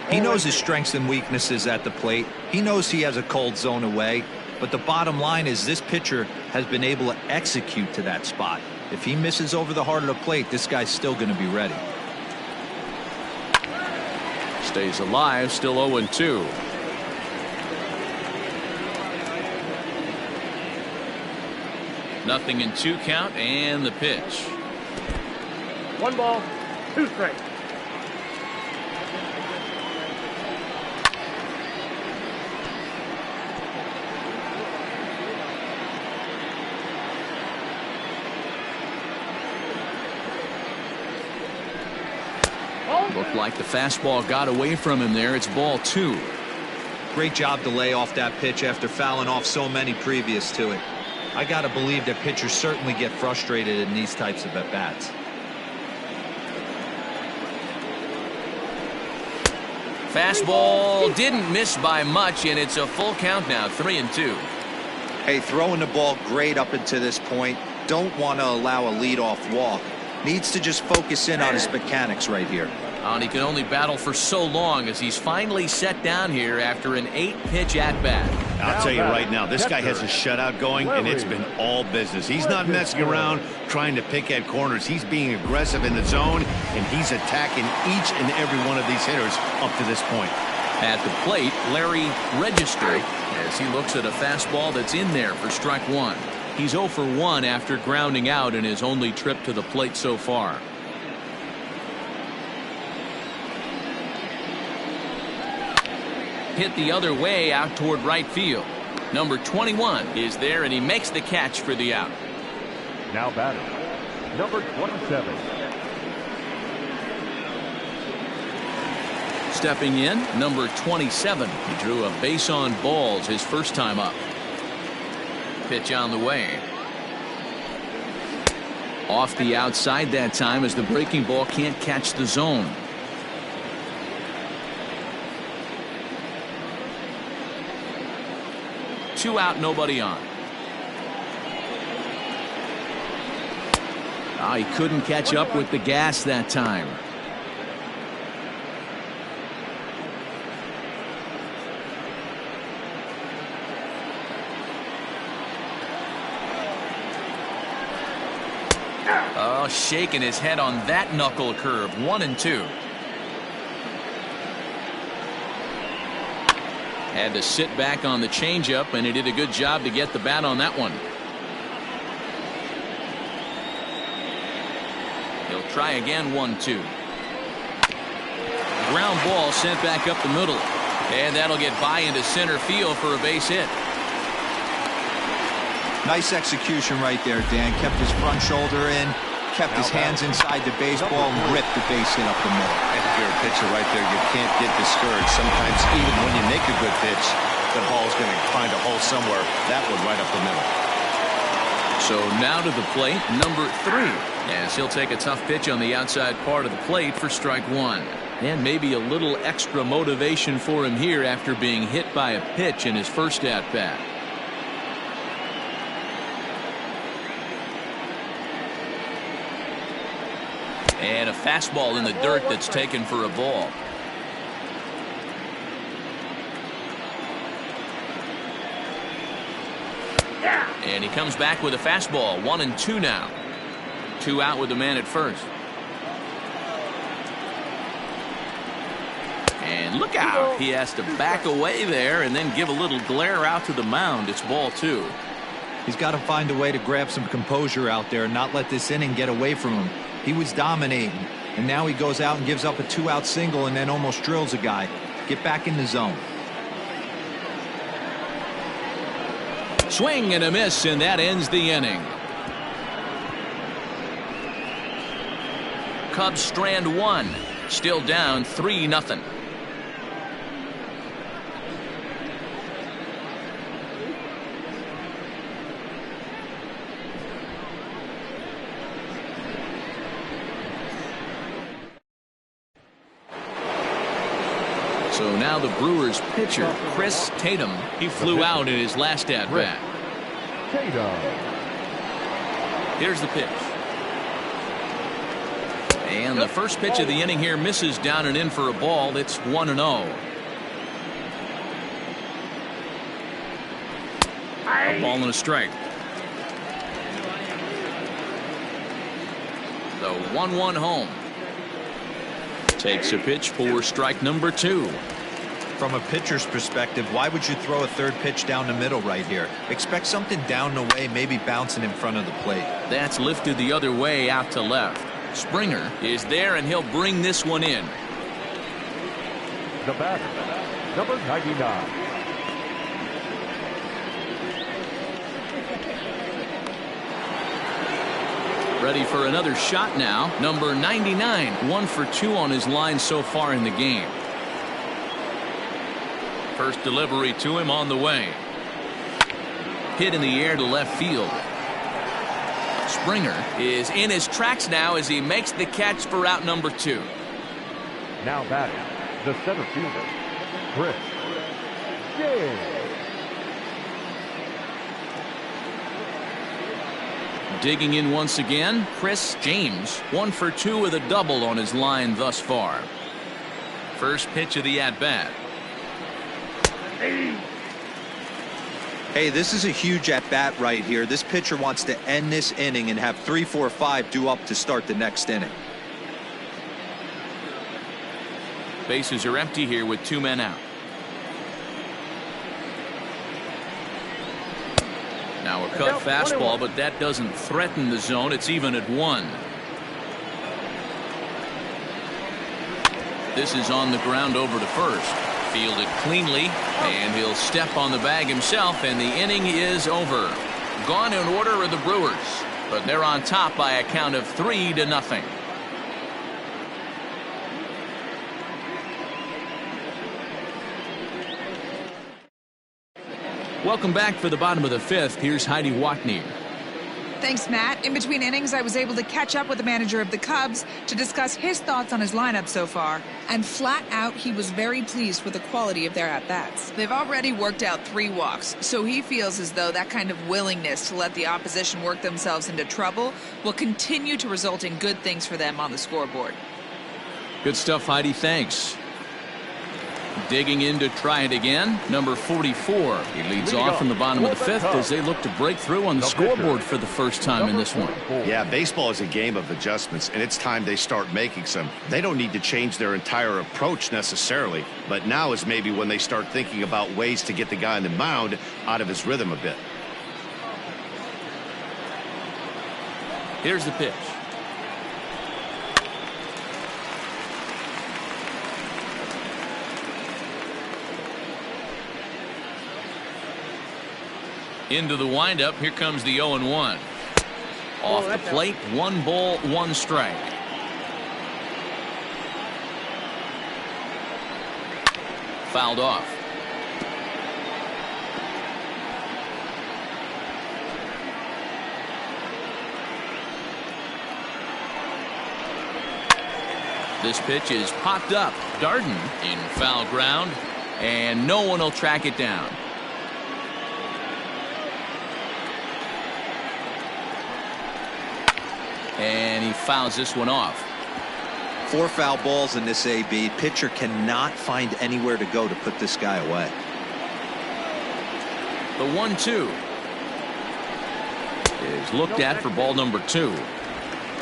He knows his strengths and weaknesses at the plate. He knows he has a cold zone away. But the bottom line is this pitcher has been able to execute to that spot. If he misses over the heart of the plate, this guy's still going to be ready. Stays alive, still 0-2. Nothing in 2 count, and the pitch. 1 ball, 2 strikes. Looked like the fastball got away from him there. It's ball 2. Great job to lay off that pitch after fouling off so many previous to it. I got to believe that pitchers certainly get frustrated in these types of at-bats. Fastball didn't miss by much, and it's a full count now, 3-2. Hey, throwing the ball great up until this point. Don't want to allow a leadoff walk. Needs to just focus in on his mechanics right here. And he can only battle for so long as he's finally set down here after an 8-pitch at-bat. I'll tell you right now, this guy has a shutout going, and it's been all business. He's not messing around trying to pick at corners. He's being aggressive in the zone, and he's attacking each and every one of these hitters up to this point. At the plate, Larry Register, as he looks at a fastball that's in there for strike 1. He's 0 for 1 after grounding out in his only trip to the plate so far. Hit the other way out toward right field. Number 21 is there, and he makes the catch for the out. Now batting, number 27. Stepping in, number 27. He drew a base on balls his first time up. Pitch on the way. Off the outside that time as the breaking ball can't catch the zone. Two out, nobody on. He couldn't catch up with the gas that time. Oh, shaking his head on that knuckle curve. 1-2. Had to sit back on the changeup, and he did a good job to get the bat on that one. He'll try again. 1-2. Ground ball sent back up the middle, and that'll get by into center field for a base hit. Nice execution right there, Dan. Kept his front shoulder in, kept his hands inside the baseball, and ripped the base hit up the middle. If you're a pitcher right there, you can't get discouraged. Sometimes even when you make a good pitch, the ball's going to find a hole somewhere. That one right up the middle. So now to the plate, number 3, as he'll take a tough pitch on the outside part of the plate for strike 1. And maybe a little extra motivation for him here after being hit by a pitch in his first at-bat. And a fastball in the dirt that's taken for a ball. And he comes back with a fastball. 1-2 now. 2 out with the man at first. And look out. He has to back away there and then give a little glare out to the mound. It's ball 2. He's got to find a way to grab some composure out there and not let this inning get away from him. He was dominating, and now he goes out and gives up a 2-out single and then almost drills a guy. Get back in the zone. Swing and a miss, and that ends the inning. Cubs strand 1, still down 3-0. So now the Brewers pitcher, Chris Tatum. He flew out in his last at-bat. Here's the pitch. And the first pitch of the inning here misses down and in for a ball. It's 1-0. A ball and a strike. The 1-1 home. Takes a pitch for strike number 2. From a pitcher's perspective, why would you throw a third pitch down the middle right here? Expect something down the way, maybe bouncing in front of the plate. That's lifted the other way out to left. Springer is there, and he'll bring this one in. The batter, number 99. Ready for another shot now. Number 99, 1 for 2 on his line so far in the game. First delivery to him on the way. Hit in the air to left field. Springer is in his tracks now as he makes the catch for out number 2. Now batting, the center fielder, Chris James. Digging in once again, Chris James, 1 for 2 with a double on his line thus far. First pitch of the at-bat. Hey, this is a huge at-bat right here. This pitcher wants to end this inning and have 3, 4, 5 due up to start the next inning. Bases are empty here with 2 men out. Now a cut fastball, but that doesn't threaten the zone. It's even at 1. This is on the ground over to first. Fielded cleanly, and he'll step on the bag himself, and the inning is over. Gone in order are the Brewers, but they're on top by a count of 3-0. Welcome back for the bottom of the 5th. Here's Heidi Watney. Thanks, Matt. In between innings, I was able to catch up with the manager of the Cubs to discuss his thoughts on his lineup so far. And flat out, he was very pleased with the quality of their at-bats. They've already worked out 3 walks, so he feels as though that kind of willingness to let the opposition work themselves into trouble will continue to result in good things for them on the scoreboard. Good stuff, Heidi. Thanks. Digging in to try it again, number 44. He leads off in the bottom of the 5th as they look to break through on the scoreboard for the first time in this one. Yeah, baseball is a game of adjustments, and it's time they start making some. They don't need to change their entire approach necessarily, but now is maybe when they start thinking about ways to get the guy on the mound out of his rhythm a bit. Here's the pitch. Into the windup. Here comes the 0-1. Off the plate, 1 ball, 1 strike. Fouled off. This pitch is popped up. Darden in foul ground, and no one will track it down. And he fouls this one off. 4 foul balls in this AB. Pitcher cannot find anywhere to go to put this guy away. The 1-2 is looked at for ball number 2.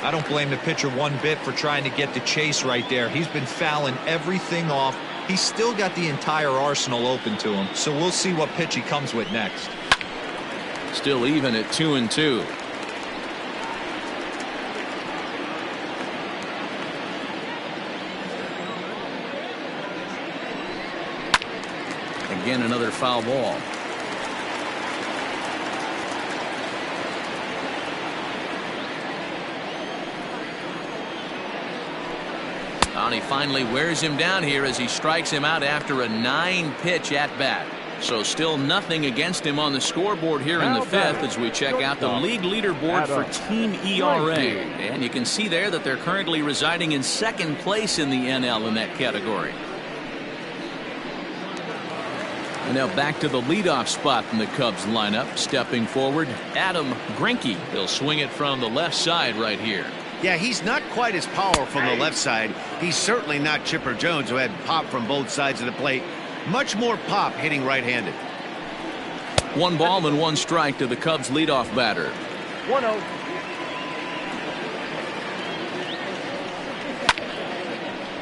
I don't blame the pitcher one bit for trying to get the chase right there. He's been fouling everything off. He's still got the entire arsenal open to him, so we'll see what pitch he comes with next. Still even at 2-2. Again, another foul ball. And he finally wears him down here as he strikes him out after a 9-pitch at bat. So still nothing against him on the scoreboard here in the 5th as we check out the league leaderboard for team ERA. And you can see there that they're currently residing in 2nd place in the NL in that category. And now back to the leadoff spot in the Cubs lineup. Stepping forward, Adam Greinke. He'll swing it from the left side right here. Yeah, he's not quite as powerful on the left side. He's certainly not Chipper Jones, who had pop from both sides of the plate. Much more pop hitting right-handed. 1 ball and 1 strike to the Cubs leadoff batter. 1-0.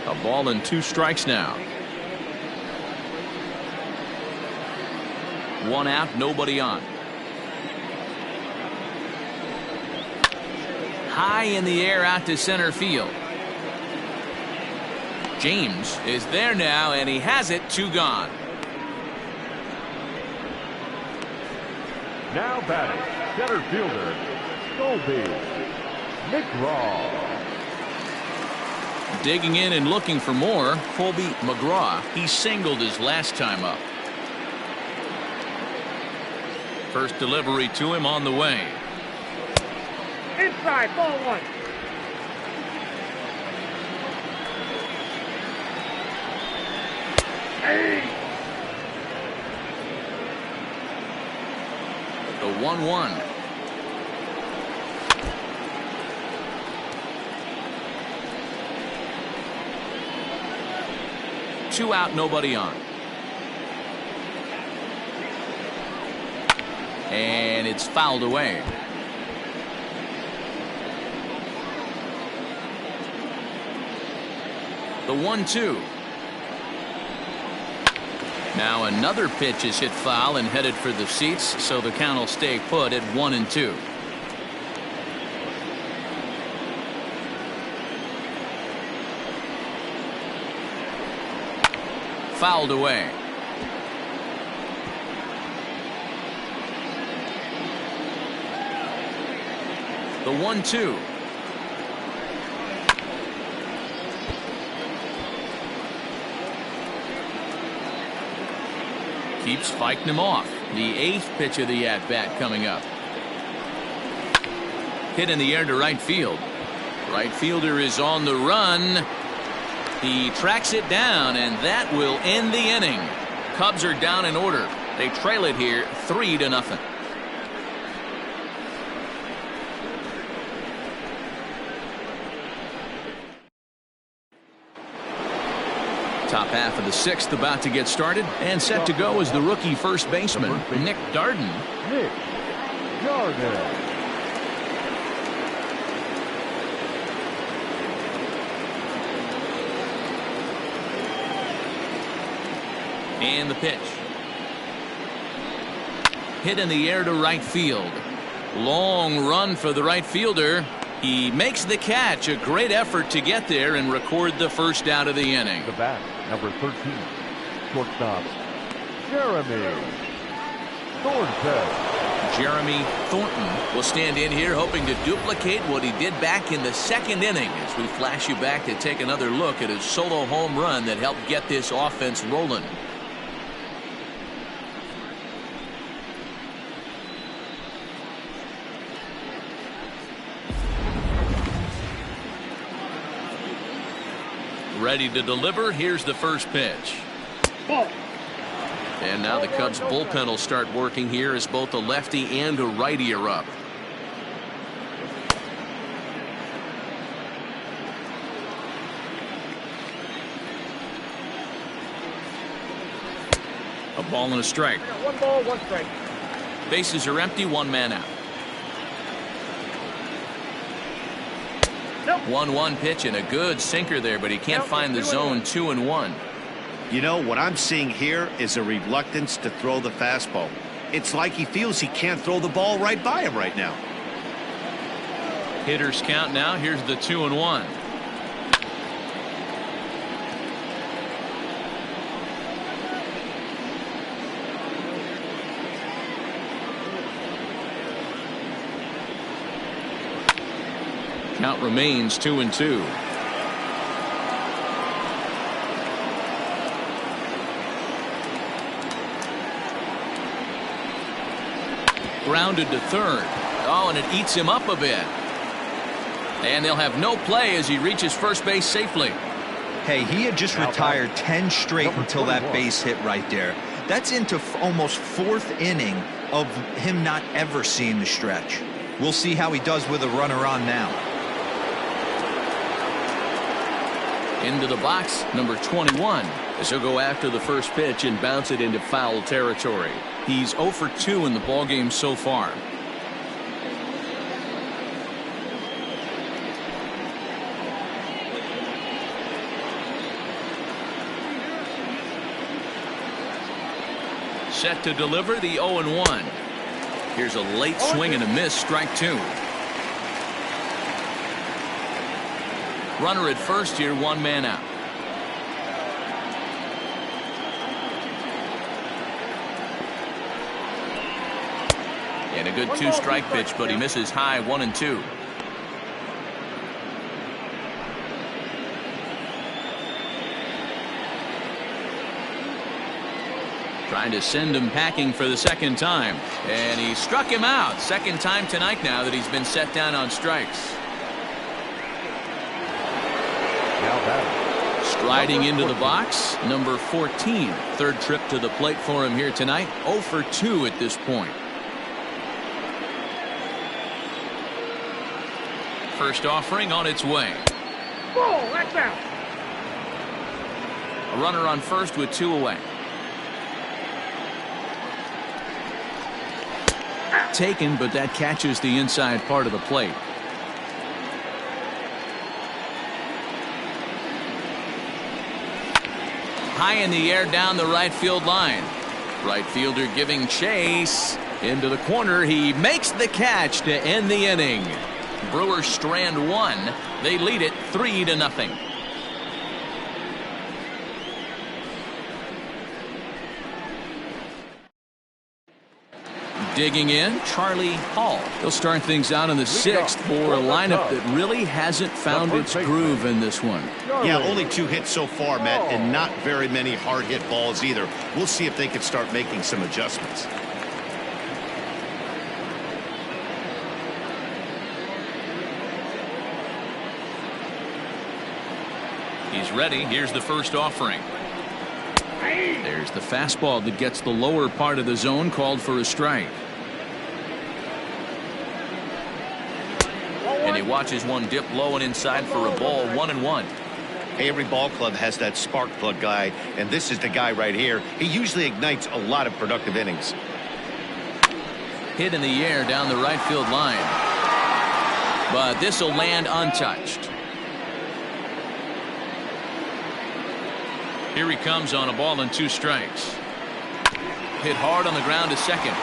A ball and 2 strikes now. 1 out, nobody on. High in the air out to center field. James is there now, and he has it. 2 gone. Now batting, center fielder, Colby McGraw. Digging in and looking for more, Colby McGraw. He singled his last time up. First delivery to him on the way. Inside, ball 1. Hey! The 1-1. Two out, nobody on. And it's fouled away. The 1-2. Now another pitch is hit foul and headed for the seats, so the count will stay put at 1-2. Fouled away. The 1-2. Keeps fighting him off. The 8th pitch of the at-bat coming up. Hit in the air to right field. Right fielder is on the run. He tracks it down, and that will end the inning. Cubs are down in order. They trail it here 3-0. Top half of the 6th about to get started, and set to go is the rookie first baseman, Nick Darden. Nick Darden. And the pitch. Hit in the air to right field. Long run for the right fielder. He makes the catch. A great effort to get there and record the first out of the inning. The bat, number 13, shortstop, Jeremy Thornton. Jeremy Thornton will stand in here hoping to duplicate what he did back in the 2nd inning, as we flash you back to take another look at his solo home run that helped get this offense rolling. Ready to deliver. Here's the first pitch. And now the Cubs bullpen will start working here as both a lefty and a righty are up. A ball and a strike. 1 ball, 1 strike. Bases are empty, 1 man out. 1-1 pitch and a good sinker there, but he can't find the zone. 2-1. You know, what I'm seeing here is a reluctance to throw the fastball. It's like he feels he can't throw the ball right by him right now. Hitters count now. Here's the 2-1. Count remains 2-2. Grounded to third. Oh, and it eats him up a bit. And they'll have no play as he reaches first base safely. Hey, he had just retired 10 straight until that base hit right there. That's into almost 4th inning of him not ever seeing the stretch. We'll see how he does with a runner on now. Into the box, number 21, as he'll go after the first pitch and bounce it into foul territory. He's 0 for 2 in the ballgame so far. Set to deliver the 0-1. Here's a late swing and a miss, strike 2. Runner at first here, 1 man out. And a good 2-strike pitch, but he misses high, 1-2. Trying to send him packing for the second time. And he struck him out. Second time tonight now that he's been set down on strikes. Striding into the box, number 14. Third trip to the plate for him here tonight. 0 for 2 at this point. First offering on its way. Ball, that's out. A runner on first with 2 away. Taken, but that catches the inside part of the plate. High in the air down the right field line. Right fielder giving chase into the corner. He makes the catch to end the inning. Brewers strand 1. They lead it 3-0. Digging in, Charlie Hall. He'll start things out in the 6th for a lineup that really hasn't found its groove in this one. Yeah, only 2 hits so far, Matt, and not very many hard hit balls either. We'll see if they can start making some adjustments. He's ready. Here's the first offering. There's the fastball that gets the lower part of the zone, called for a strike. And he watches one dip low and inside for a ball, 1-1. Every ball club has that spark plug guy, and this is the guy right here. He usually ignites a lot of productive innings. Hit in the air down the right field line. But this will land untouched. Here he comes on a ball and 2 strikes. Hit hard on the ground to second.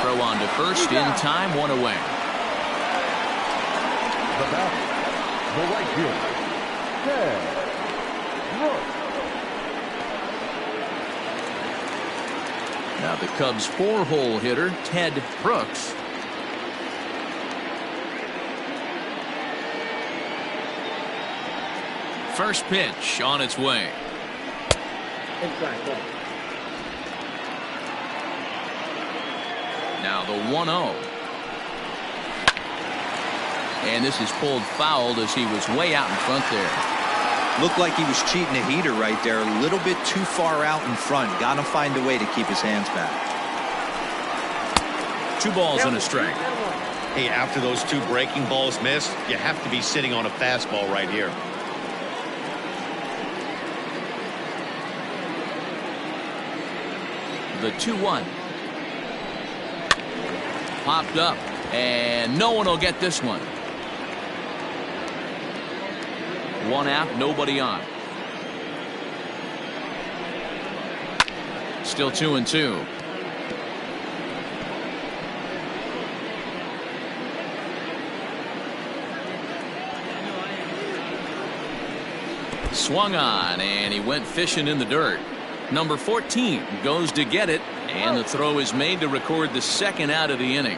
Throw on to first in time, 1 away. The batter, the right fielder, Ted Brooks. Now the Cubs' 4-hole hitter, Ted Brooks. First pitch on its way. Now the 1-0. And this is pulled foul as he was way out in front there. Looked like he was cheating a heater right there. A little bit too far out in front. Got to find a way to keep his hands back. 2 balls and a strike. Hey, after those 2 breaking balls missed, you have to be sitting on a fastball right here. The 2-1. Popped up, and no one will get this one. 1 out, nobody on. Still 2-2. Swung on, and he went fishing in the dirt. Number 14 goes to get it, and the throw is made to record the 2nd out of the inning.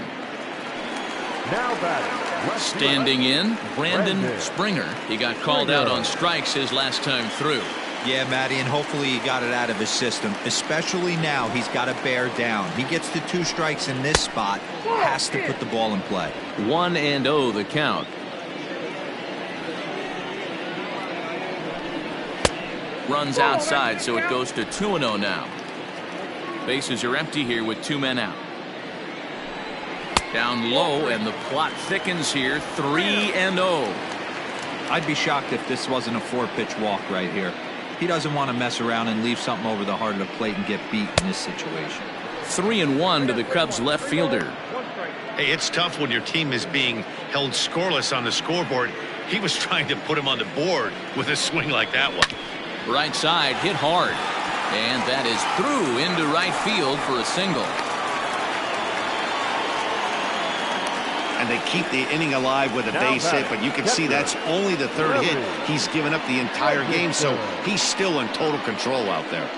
Now batting, standing in, Brandon Springer. He got called out on strikes his last time through. Yeah, Matty, and hopefully he got it out of his system. Especially now, he's got to bear down. He gets the 2 strikes in this spot, has to put the ball in play. 1-0 the count. Runs outside, so it goes to 2-0 now. Bases are empty here with 2 men out. Down low, and the plot thickens here. 3-0. I'd be shocked if this wasn't a 4-pitch walk right here. He doesn't want to mess around and leave something over the heart of the plate and get beat in this situation. 3-1 to the Cubs left fielder. Hey, it's tough when your team is being held scoreless on the scoreboard. He was trying to put him on the board with a swing like that one. Right side hit hard. And that is through into right field for a single. And they keep the inning alive with a base hit, but you can see that's only the third hit. He's given up the entire game, so he's still in total control out there.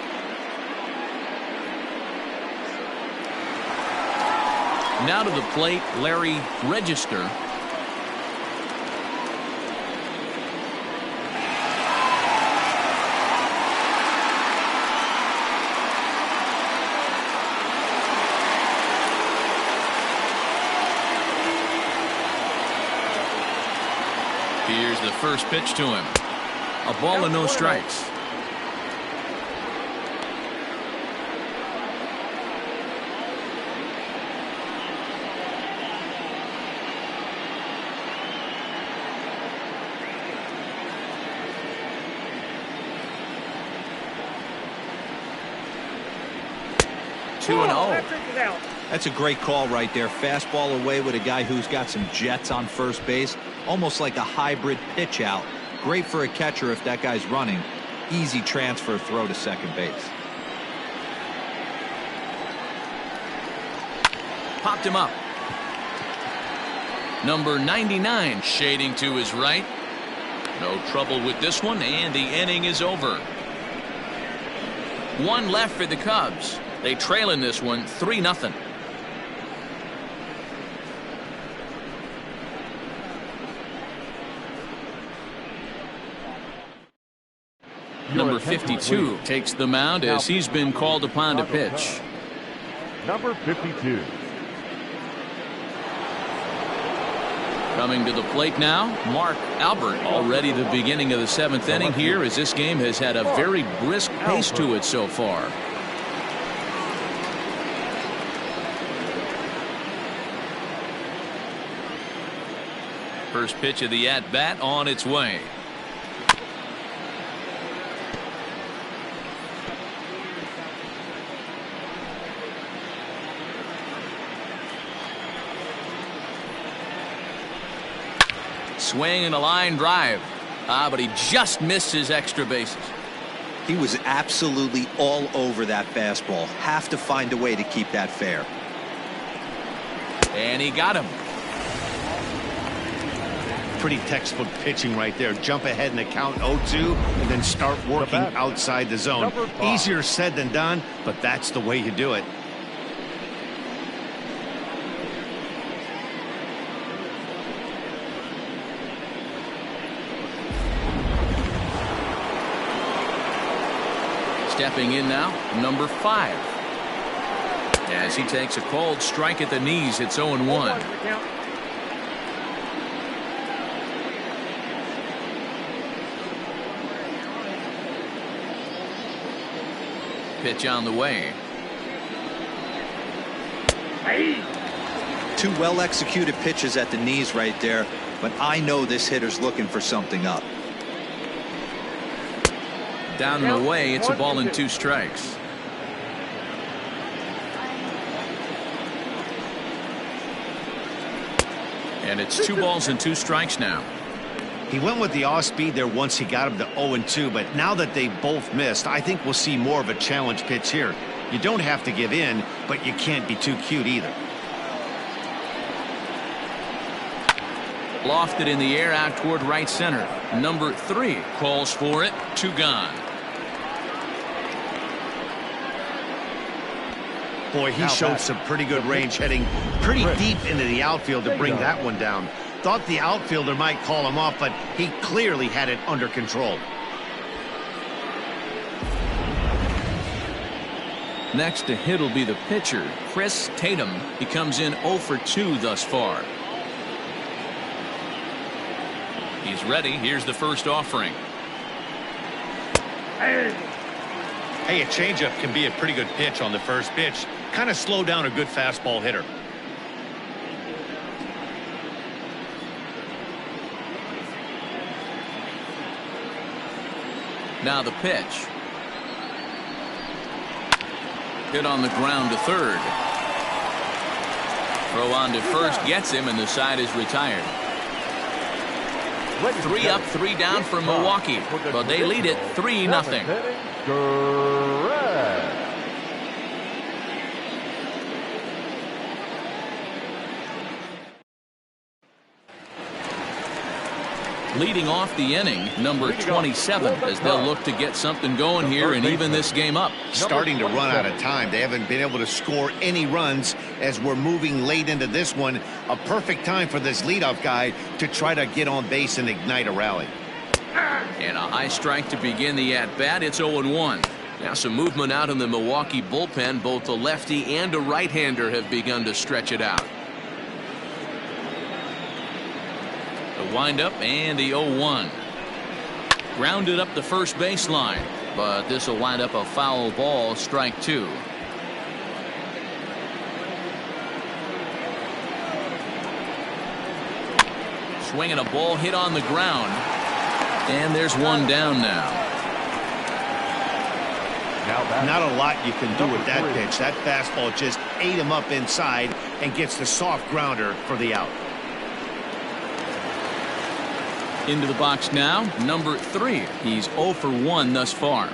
Now to the plate, Larry Register. Here's the first pitch to him. A ball and no strikes. Two and 0. That's a great call right there. Fastball away with a guy who's got some jets on first base. Almost like a hybrid pitch out. Great for a catcher if that guy's running. Easy transfer throw to second base. Popped him up. Number 99 shading to his right. No trouble with this one, and the inning is over. One left for the Cubs. They trail in this one 3-0. Number 52 takes the mound as he's been called upon to pitch. Number 52. Coming to the plate now, Mark Albert. Already the beginning of the 7th inning here, as this game has had a very brisk pace to it so far. First pitch of the at-bat on its way. Swing and a line drive. But he just missed his extra bases. He was absolutely all over that fastball. Have to find a way to keep that fair. And he got him. Pretty textbook pitching right there. Jump ahead in the count 0-2 and then start working outside the zone. Easier said than done, but that's the way you do it. Stepping in now, number 5. As he takes a cold strike at the knees, it's 0-1. Pitch on the way. Two well-executed pitches at the knees right there, but I know this hitter's looking for something up. Down and away, it's a ball and 2 strikes. And it's 2 balls and 2 strikes now. He went with the off speed there once he got him to 0-2, but now that they both missed, I think we'll see more of a challenge pitch here. You don't have to give in, but you can't be too cute either. Lofted in the air out toward right center. Number 3 calls for it. 2 gone. Boy, he showed some pretty good range, heading pretty deep into the outfield to bring that one down. Thought the outfielder might call him off, but he clearly had it under control. Next to hit will be the pitcher, Chris Tatum. He comes in 0 for 2 thus far. He's ready. Here's the first offering. Hey, a changeup can be a pretty good pitch on the first pitch. Kind of slow down a good fastball hitter. Now the pitch. Hit on the ground to third. Throw on to first gets him, and the side is retired. 3 up, 3 down for Milwaukee, but they lead it 3-0. Leading off the inning, number 27, as they'll look to get something going here and even this game up. Starting to run out of time. They haven't been able to score any runs as we're moving late into this one. A perfect time for this leadoff guy to try to get on base and ignite a rally. And a high strike to begin the at-bat. It's 0-1. Now some movement out in the Milwaukee bullpen. Both a lefty and a right-hander have begun to stretch it out. The windup and the 0-1. Grounded up the first baseline, but this will wind up a foul ball, strike 2. Swinging a ball hit on the ground, and there's one down now. Not a lot you can do with that pitch. That fastball just ate him up inside and gets the soft grounder for the out. Into the box now, number 3. He's 0 for 1 thus far.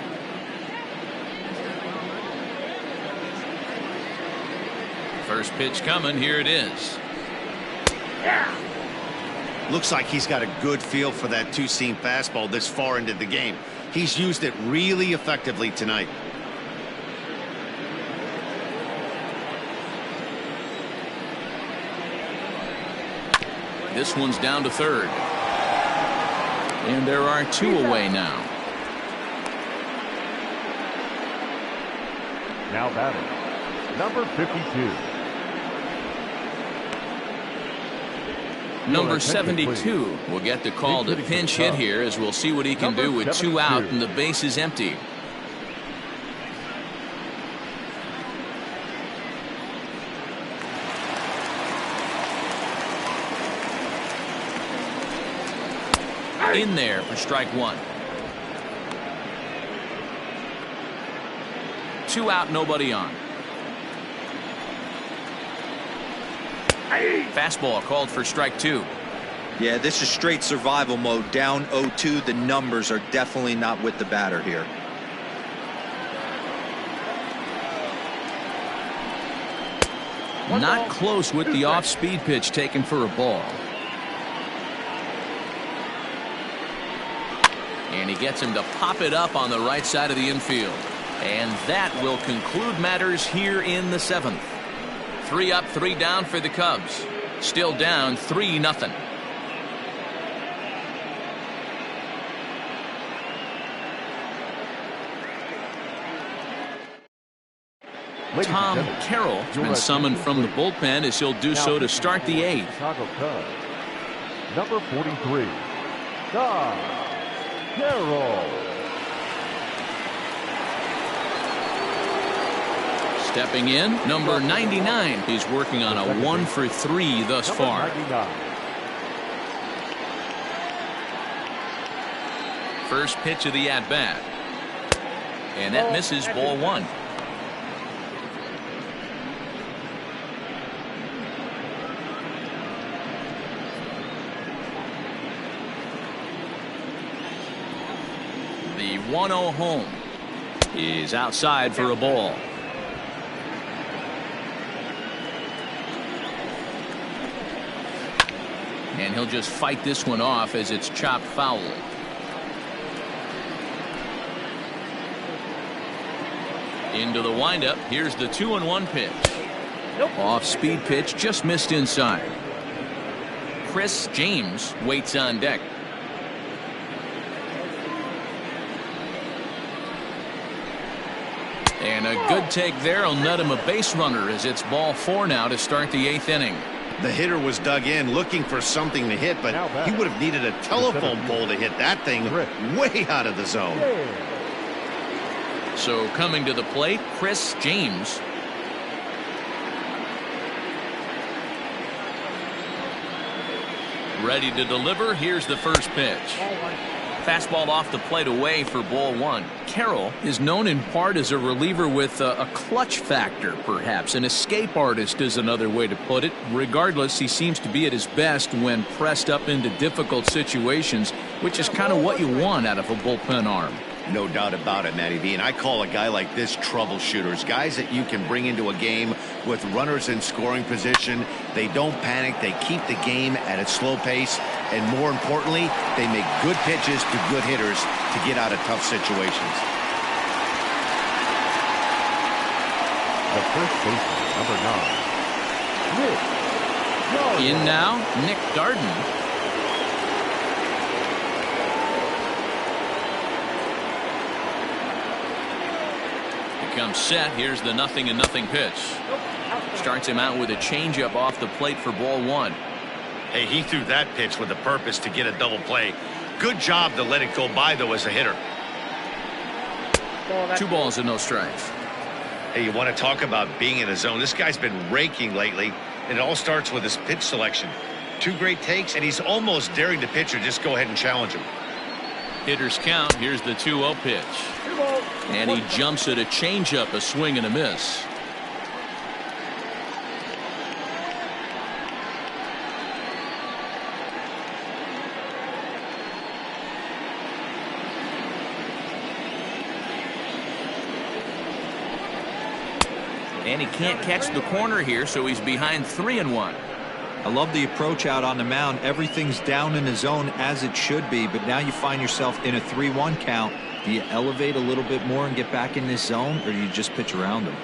First pitch coming. Here it is. Looks like he's got a good feel for that two-seam fastball this far into the game. He's used it really effectively tonight. This one's down to third. And there are 2 away now. Now batting, number 52. Number 72 will get the call to pinch hit here, as we'll see what he can do with 2 out and the base is empty. In there for strike 1. 2 out, nobody on. Fastball called for strike 2. Yeah, this is straight survival mode. Down 0-2. The numbers are definitely not with the batter here. Not close with the off-speed pitch taken for a ball. And he gets him to pop it up on the right side of the infield. And that will conclude matters here in the 7th. 3 up, 3 down for the Cubs. Still down 3-0. Tom Carroll has been summoned from the bullpen, as he'll do so to start the 8th. Chicago Cubs, number 43, Tom Carroll. Stepping in, number 99. He's working on a 1 for 3 thus far. First pitch of the at-bat. And that misses, ball 1. The 1-0 home is outside for a ball. And he'll just fight this one off as it's chopped foul. Into the windup. Here's the 2-1 pitch. Off-speed pitch, just missed inside. Chris James waits on deck. And a good take there will net him a base runner, as it's ball 4 now to start the 8th inning. The hitter was dug in looking for something to hit, but he would have needed a telephone pole to hit that thing way out of the zone. So coming to the plate, Chris James. Ready to deliver. Here's the first pitch. Fastball off the plate away for ball one. Carroll is known in part as a reliever with a clutch factor, perhaps. An escape artist is another way to put it. Regardless, he seems to be at his best when pressed up into difficult situations, which is kind of what you want out of a bullpen arm. No doubt about it, Matty V. And I call a guy like this troubleshooters. Guys that you can bring into a game with runners in scoring position. They don't panic. They keep the game at a slow pace. And more importantly, they make good pitches to good hitters to get out of tough situations. The first baseman, number 9, Nick. In now, Nick Darden. Comes set. Here's the 0-0 pitch. Starts him out with a changeup off the plate for ball one. Hey, he threw that pitch with a purpose to get a double play. Good job to let it go by, though, as a hitter. 2 balls and no strikes. Hey, you want to talk about being in a zone? This guy's been raking lately, and it all starts with his pitch selection. 2 great takes, and he's almost daring the pitcher just go ahead and challenge him. Hitters count. Here's the 2-0 pitch. And he jumps at a changeup, a swing and a miss. And he can't catch the corner here, so he's behind 3-1. I love the approach out on the mound. Everything's down in the zone as it should be, but now you find yourself in a 3-1 count. Do you elevate a little bit more and get back in this zone, or do you just pitch around them?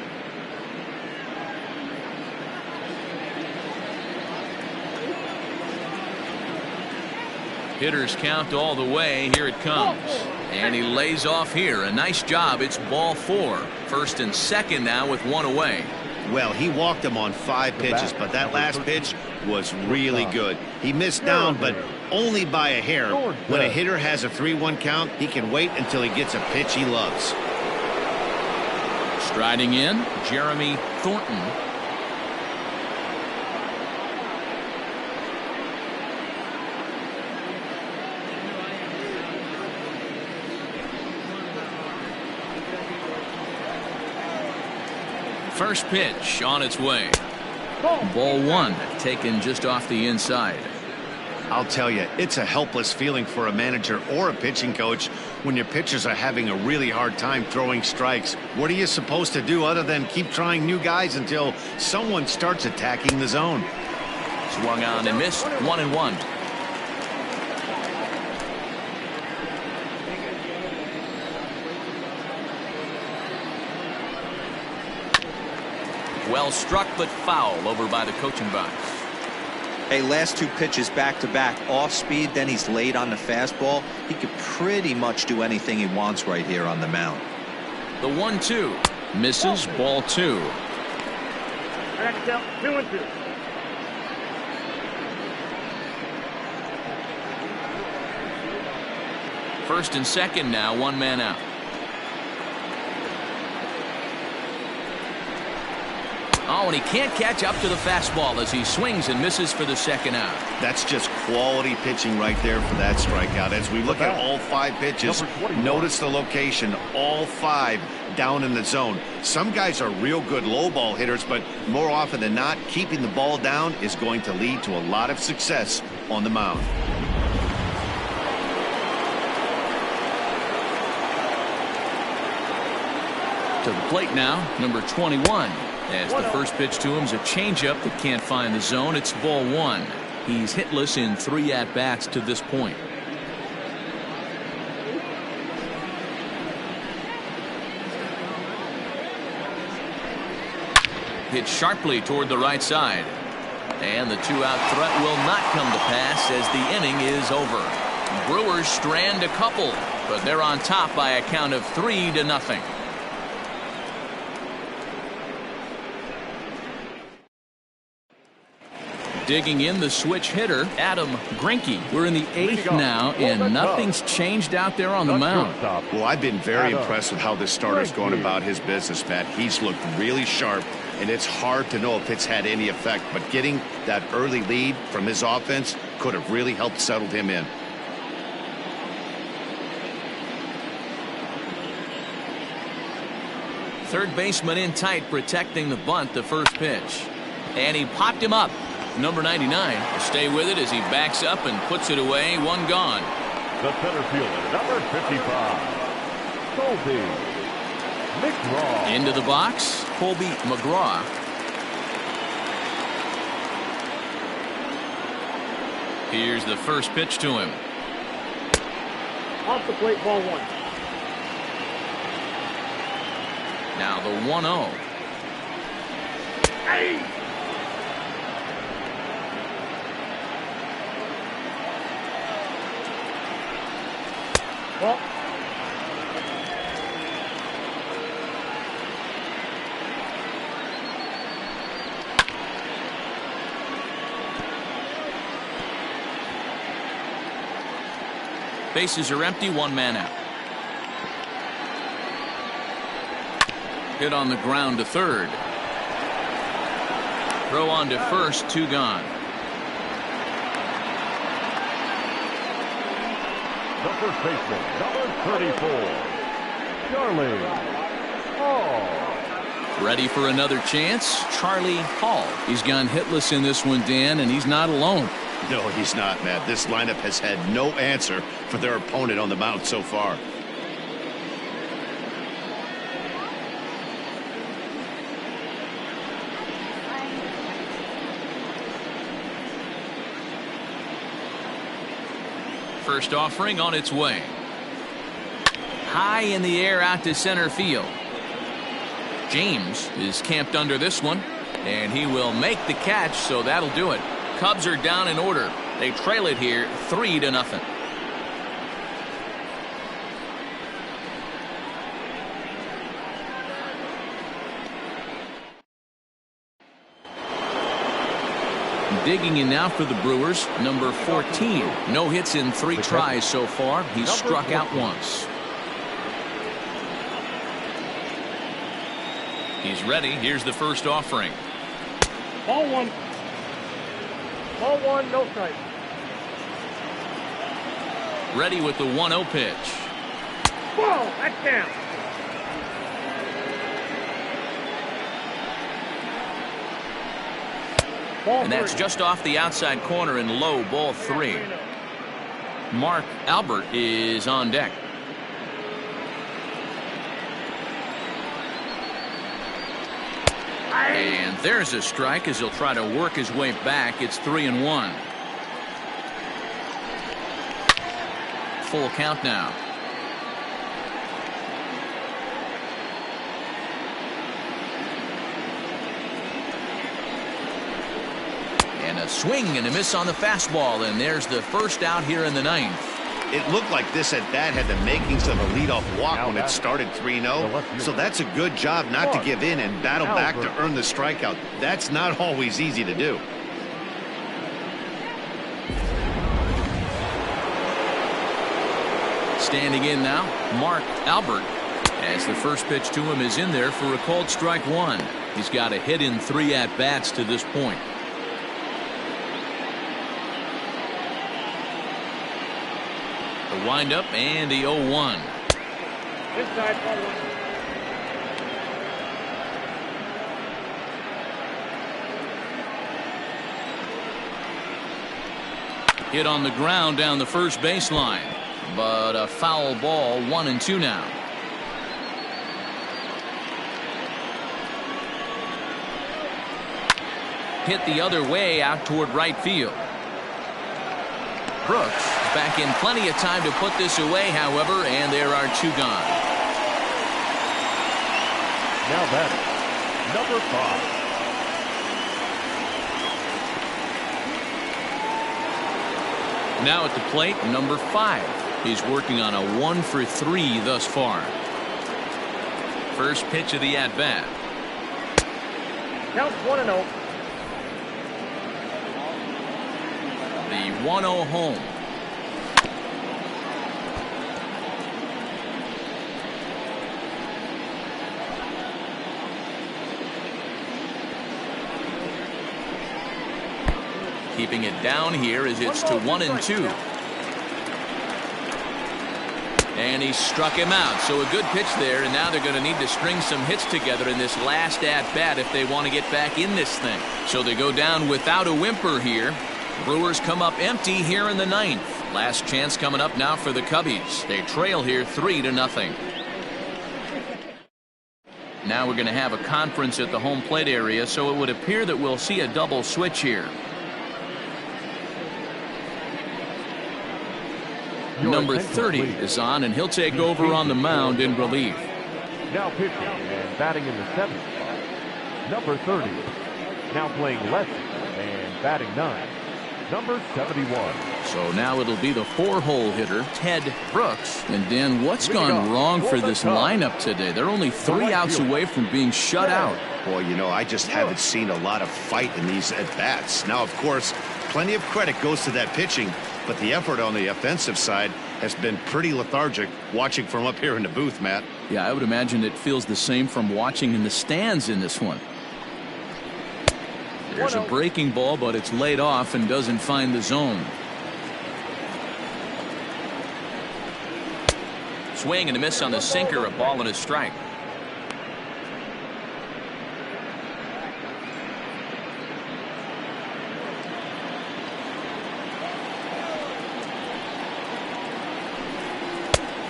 Hitters count all the way. Here it comes. And he lays off here. A nice job. It's ball 4. First and second now with 1 away. Well, he walked him on 5 pitches, but that last pitch was really good. He missed down, but only by a hair. When a hitter has a 3-1 count, he can wait until he gets a pitch he loves. Striding in, Jeremy Thornton. First pitch on its way. Ball 1 taken just off the inside. I'll tell you, it's a helpless feeling for a manager or a pitching coach when your pitchers are having a really hard time throwing strikes. What are you supposed to do other than keep trying new guys until someone starts attacking the zone? Swung on and missed. 1-1. Well struck, but foul over by the coaching box. Hey, last 2 pitches back-to-back off speed, then he's late on the fastball. He could pretty much do anything he wants right here on the mound. The 1-2 misses. Ball 2. I got to count 2-2. First and second now, 1 man out. Oh, and he can't catch up to the fastball as he swings and misses for the second out. That's just quality pitching right there for that strikeout. As we look at all 5 pitches, notice the location, all 5 down in the zone. Some guys are real good low ball hitters, but more often than not, keeping the ball down is going to lead to a lot of success on the mound. To the plate now, number 21. As the first pitch to him is a changeup that can't find the zone. It's ball 1. He's hitless in 3 at-bats to this point. Hit sharply toward the right side. And the 2-out threat will not come to pass as the inning is over. Brewers strand a couple, but they're on top by a count of 3-0. Digging in the switch hitter, Adam Greinke. We're in the 8th now, and nothing's changed out there on the mound. Well, I've been very impressed with how this starter's going about his business, Matt. He's looked really sharp, and it's hard to know if it's had any effect, but getting that early lead from his offense could have really helped settle him in. Third baseman in tight, protecting the bunt, the first pitch. And he popped him up. Number 99 will stay with it as he backs up and puts it away. One gone. The center fielder, number 55, Colby McGraw. Into the box, Colby McGraw. Here's the first pitch to him. Off the plate, ball one. Now the 1-0. Hey! Well. Bases are empty, one man out. Hit on the ground to third. Throw on to first, two gone. The first baseman, number 34, Charlie Hall. Ready for another chance, Charlie Hall. He's gone hitless in this one, Dan, and he's not alone. No, he's not, Matt. This lineup has had no answer for their opponent on the mound so far. First offering on its way. High in the air out to center field. James is camped under this one, and he will make the catch, so that'll do it. Cubs are down in order. They trail it here 3-0. Digging in now for the Brewers, number 14. No hits in 3 tries so far. He's struck out once. He's ready. Here's the first offering. Ball one. Ball one, no strike. Ready with the 1-0 pitch. Whoa, that's down. Ball And that's three. just off the outside corner and low, ball 3. Mark Albert is on deck. And there's a strike as he'll try to work his way back. It's 3-1. Full count now. And a swing and a miss on the fastball, and there's the first out here in the 9th. It looked like this at bat had the makings of a leadoff walk when it started 3-0. So that's a good job not to give in and battle back to earn the strikeout. That's not always easy to do. Standing in now, Mark Albert, as the first pitch to him is in there for a called strike 1. He's got a hit in 3 at-bats to this point. The windup and the 0-1. Inside, ball one. Hit on the ground down the first baseline, but a foul ball. 1-2 now. Hit the other way out toward right field. Brooks back in plenty of time to put this away, however, and there are 2 gone. Now batting, number 5. Now at the plate, number 5. He's working on a 1-for-3 thus far. First pitch of the at-bat. Count 1-0. The 1-0 home. Keeping it down here as it's to 1-2. And he struck him out. So a good pitch there, and now they're going to need to string some hits together in this last at-bat if they want to get back in this thing. So they go down without a whimper here. Brewers come up empty here in the ninth. Last chance coming up now for the Cubbies. They trail here 3-0. Now we're going to have a conference at the home plate area, so it would appear that we'll see a double switch here. Number 30 is on, and he'll take over on the mound in relief. Now pitching and batting in the 7th spot, number 30. Now playing left and batting 9, number 71. So now it'll be the 4-hole hitter, Ted Brooks. And Dan, what's gone wrong for this lineup today? They're only 3 outs away from being shut out. Boy, you know, I just haven't seen a lot of fight in these at-bats. Now, of course, plenty of credit goes to that pitching, but the effort on the offensive side has been pretty lethargic watching from up here in the booth, Matt. Yeah, I would imagine it feels the same from watching in the stands in this one. There's a breaking ball, but it's laid off and doesn't find the zone. Swing and a miss on the sinker, a ball and a strike.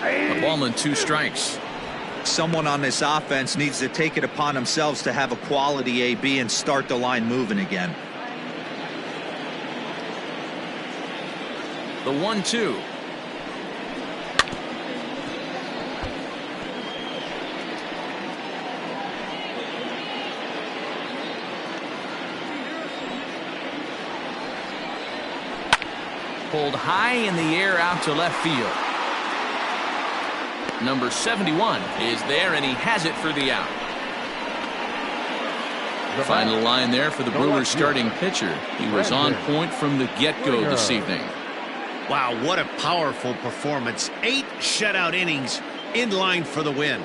A ball and 2 strikes. Someone on this offense needs to take it upon themselves to have a quality AB and start the line moving again. The 1-2. Pulled high in the air out to left field. Number 71 is there, and he has it for the out. The final line there for the Brewers starting pitcher. He was on point from the get-go this evening. Wow, what a powerful performance. 8 shutout innings in line for the win.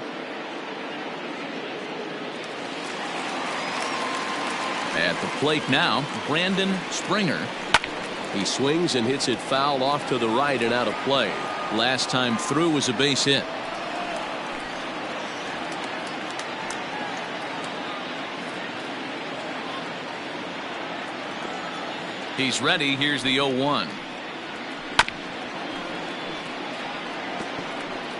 At the plate now, Brandon Springer. He swings and hits it foul off to the right and out of play. Last time through was a base hit. He's ready. Here's the 0-1.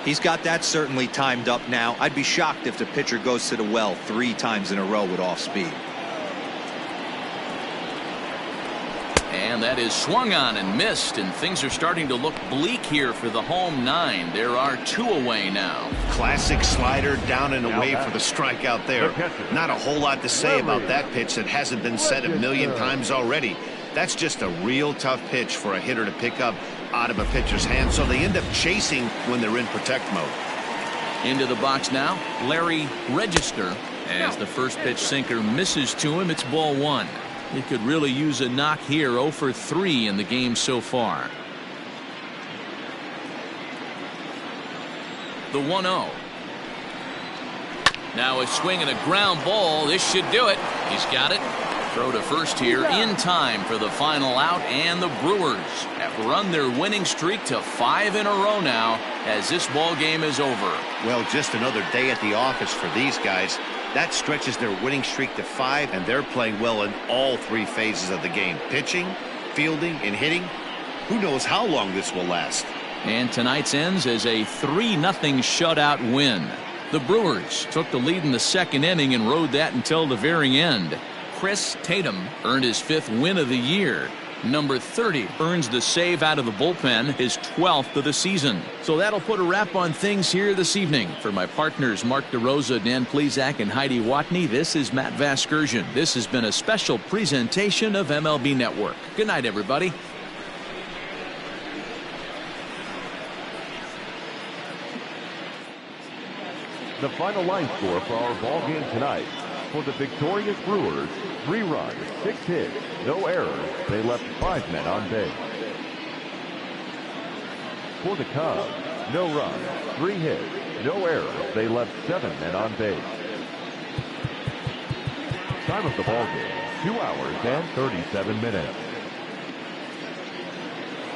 He's got that certainly timed up now. I'd be shocked if the pitcher goes to the well 3 times in a row with off speed. And that is swung on and missed, and things are starting to look bleak here for the home 9. There are 2 away now. Classic slider down and away for the strikeout there. Not a whole lot to say about that pitch that hasn't been said a million times already. That's just a real tough pitch for a hitter to pick up out of a pitcher's hand, so they end up chasing when they're in protect mode. Into the box now, Larry Register. As the first pitch sinker misses to him, it's ball 1. He could really use a knock here. 0 for 3 in the game so far. The 1-0. Now a swing and a ground ball. This should do it. He's got it. Throw to first here in time for the final out, and the Brewers have run their winning streak to 5 in a row now as this ball game is over. Well, just another day at the office for these guys. That stretches their winning streak to 5, and they're playing well in all 3 phases of the game. Pitching, fielding, and hitting. Who knows how long this will last. And tonight's ends as a 3-0 shutout win. The Brewers took the lead in the 2nd inning and rode that until the very end. Chris Tatum earned his 5th win of the year. Number 30 earns the save out of the bullpen, his 12th of the season. So that'll put a wrap on things here this evening. For my partners Mark DeRosa, Dan Plezak, and Heidi Watney, this is Matt Vasgersian. This has been a special presentation of MLB Network. Good night, everybody. The final line score for our ball game tonight. For the victorious Brewers, 3 runs, 6 hits, no errors. They left 5 men on base. For the Cubs, no runs, 3 hits, no errors. They left 7 men on base. Time of the ball game, 2 hours and 37 minutes.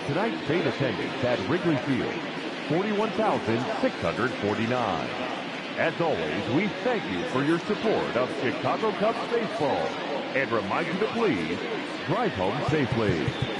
Tonight's paid attendance at Wrigley Field, 41,649. As always, we thank you for your support of Chicago Cubs baseball and remind you to please drive home safely.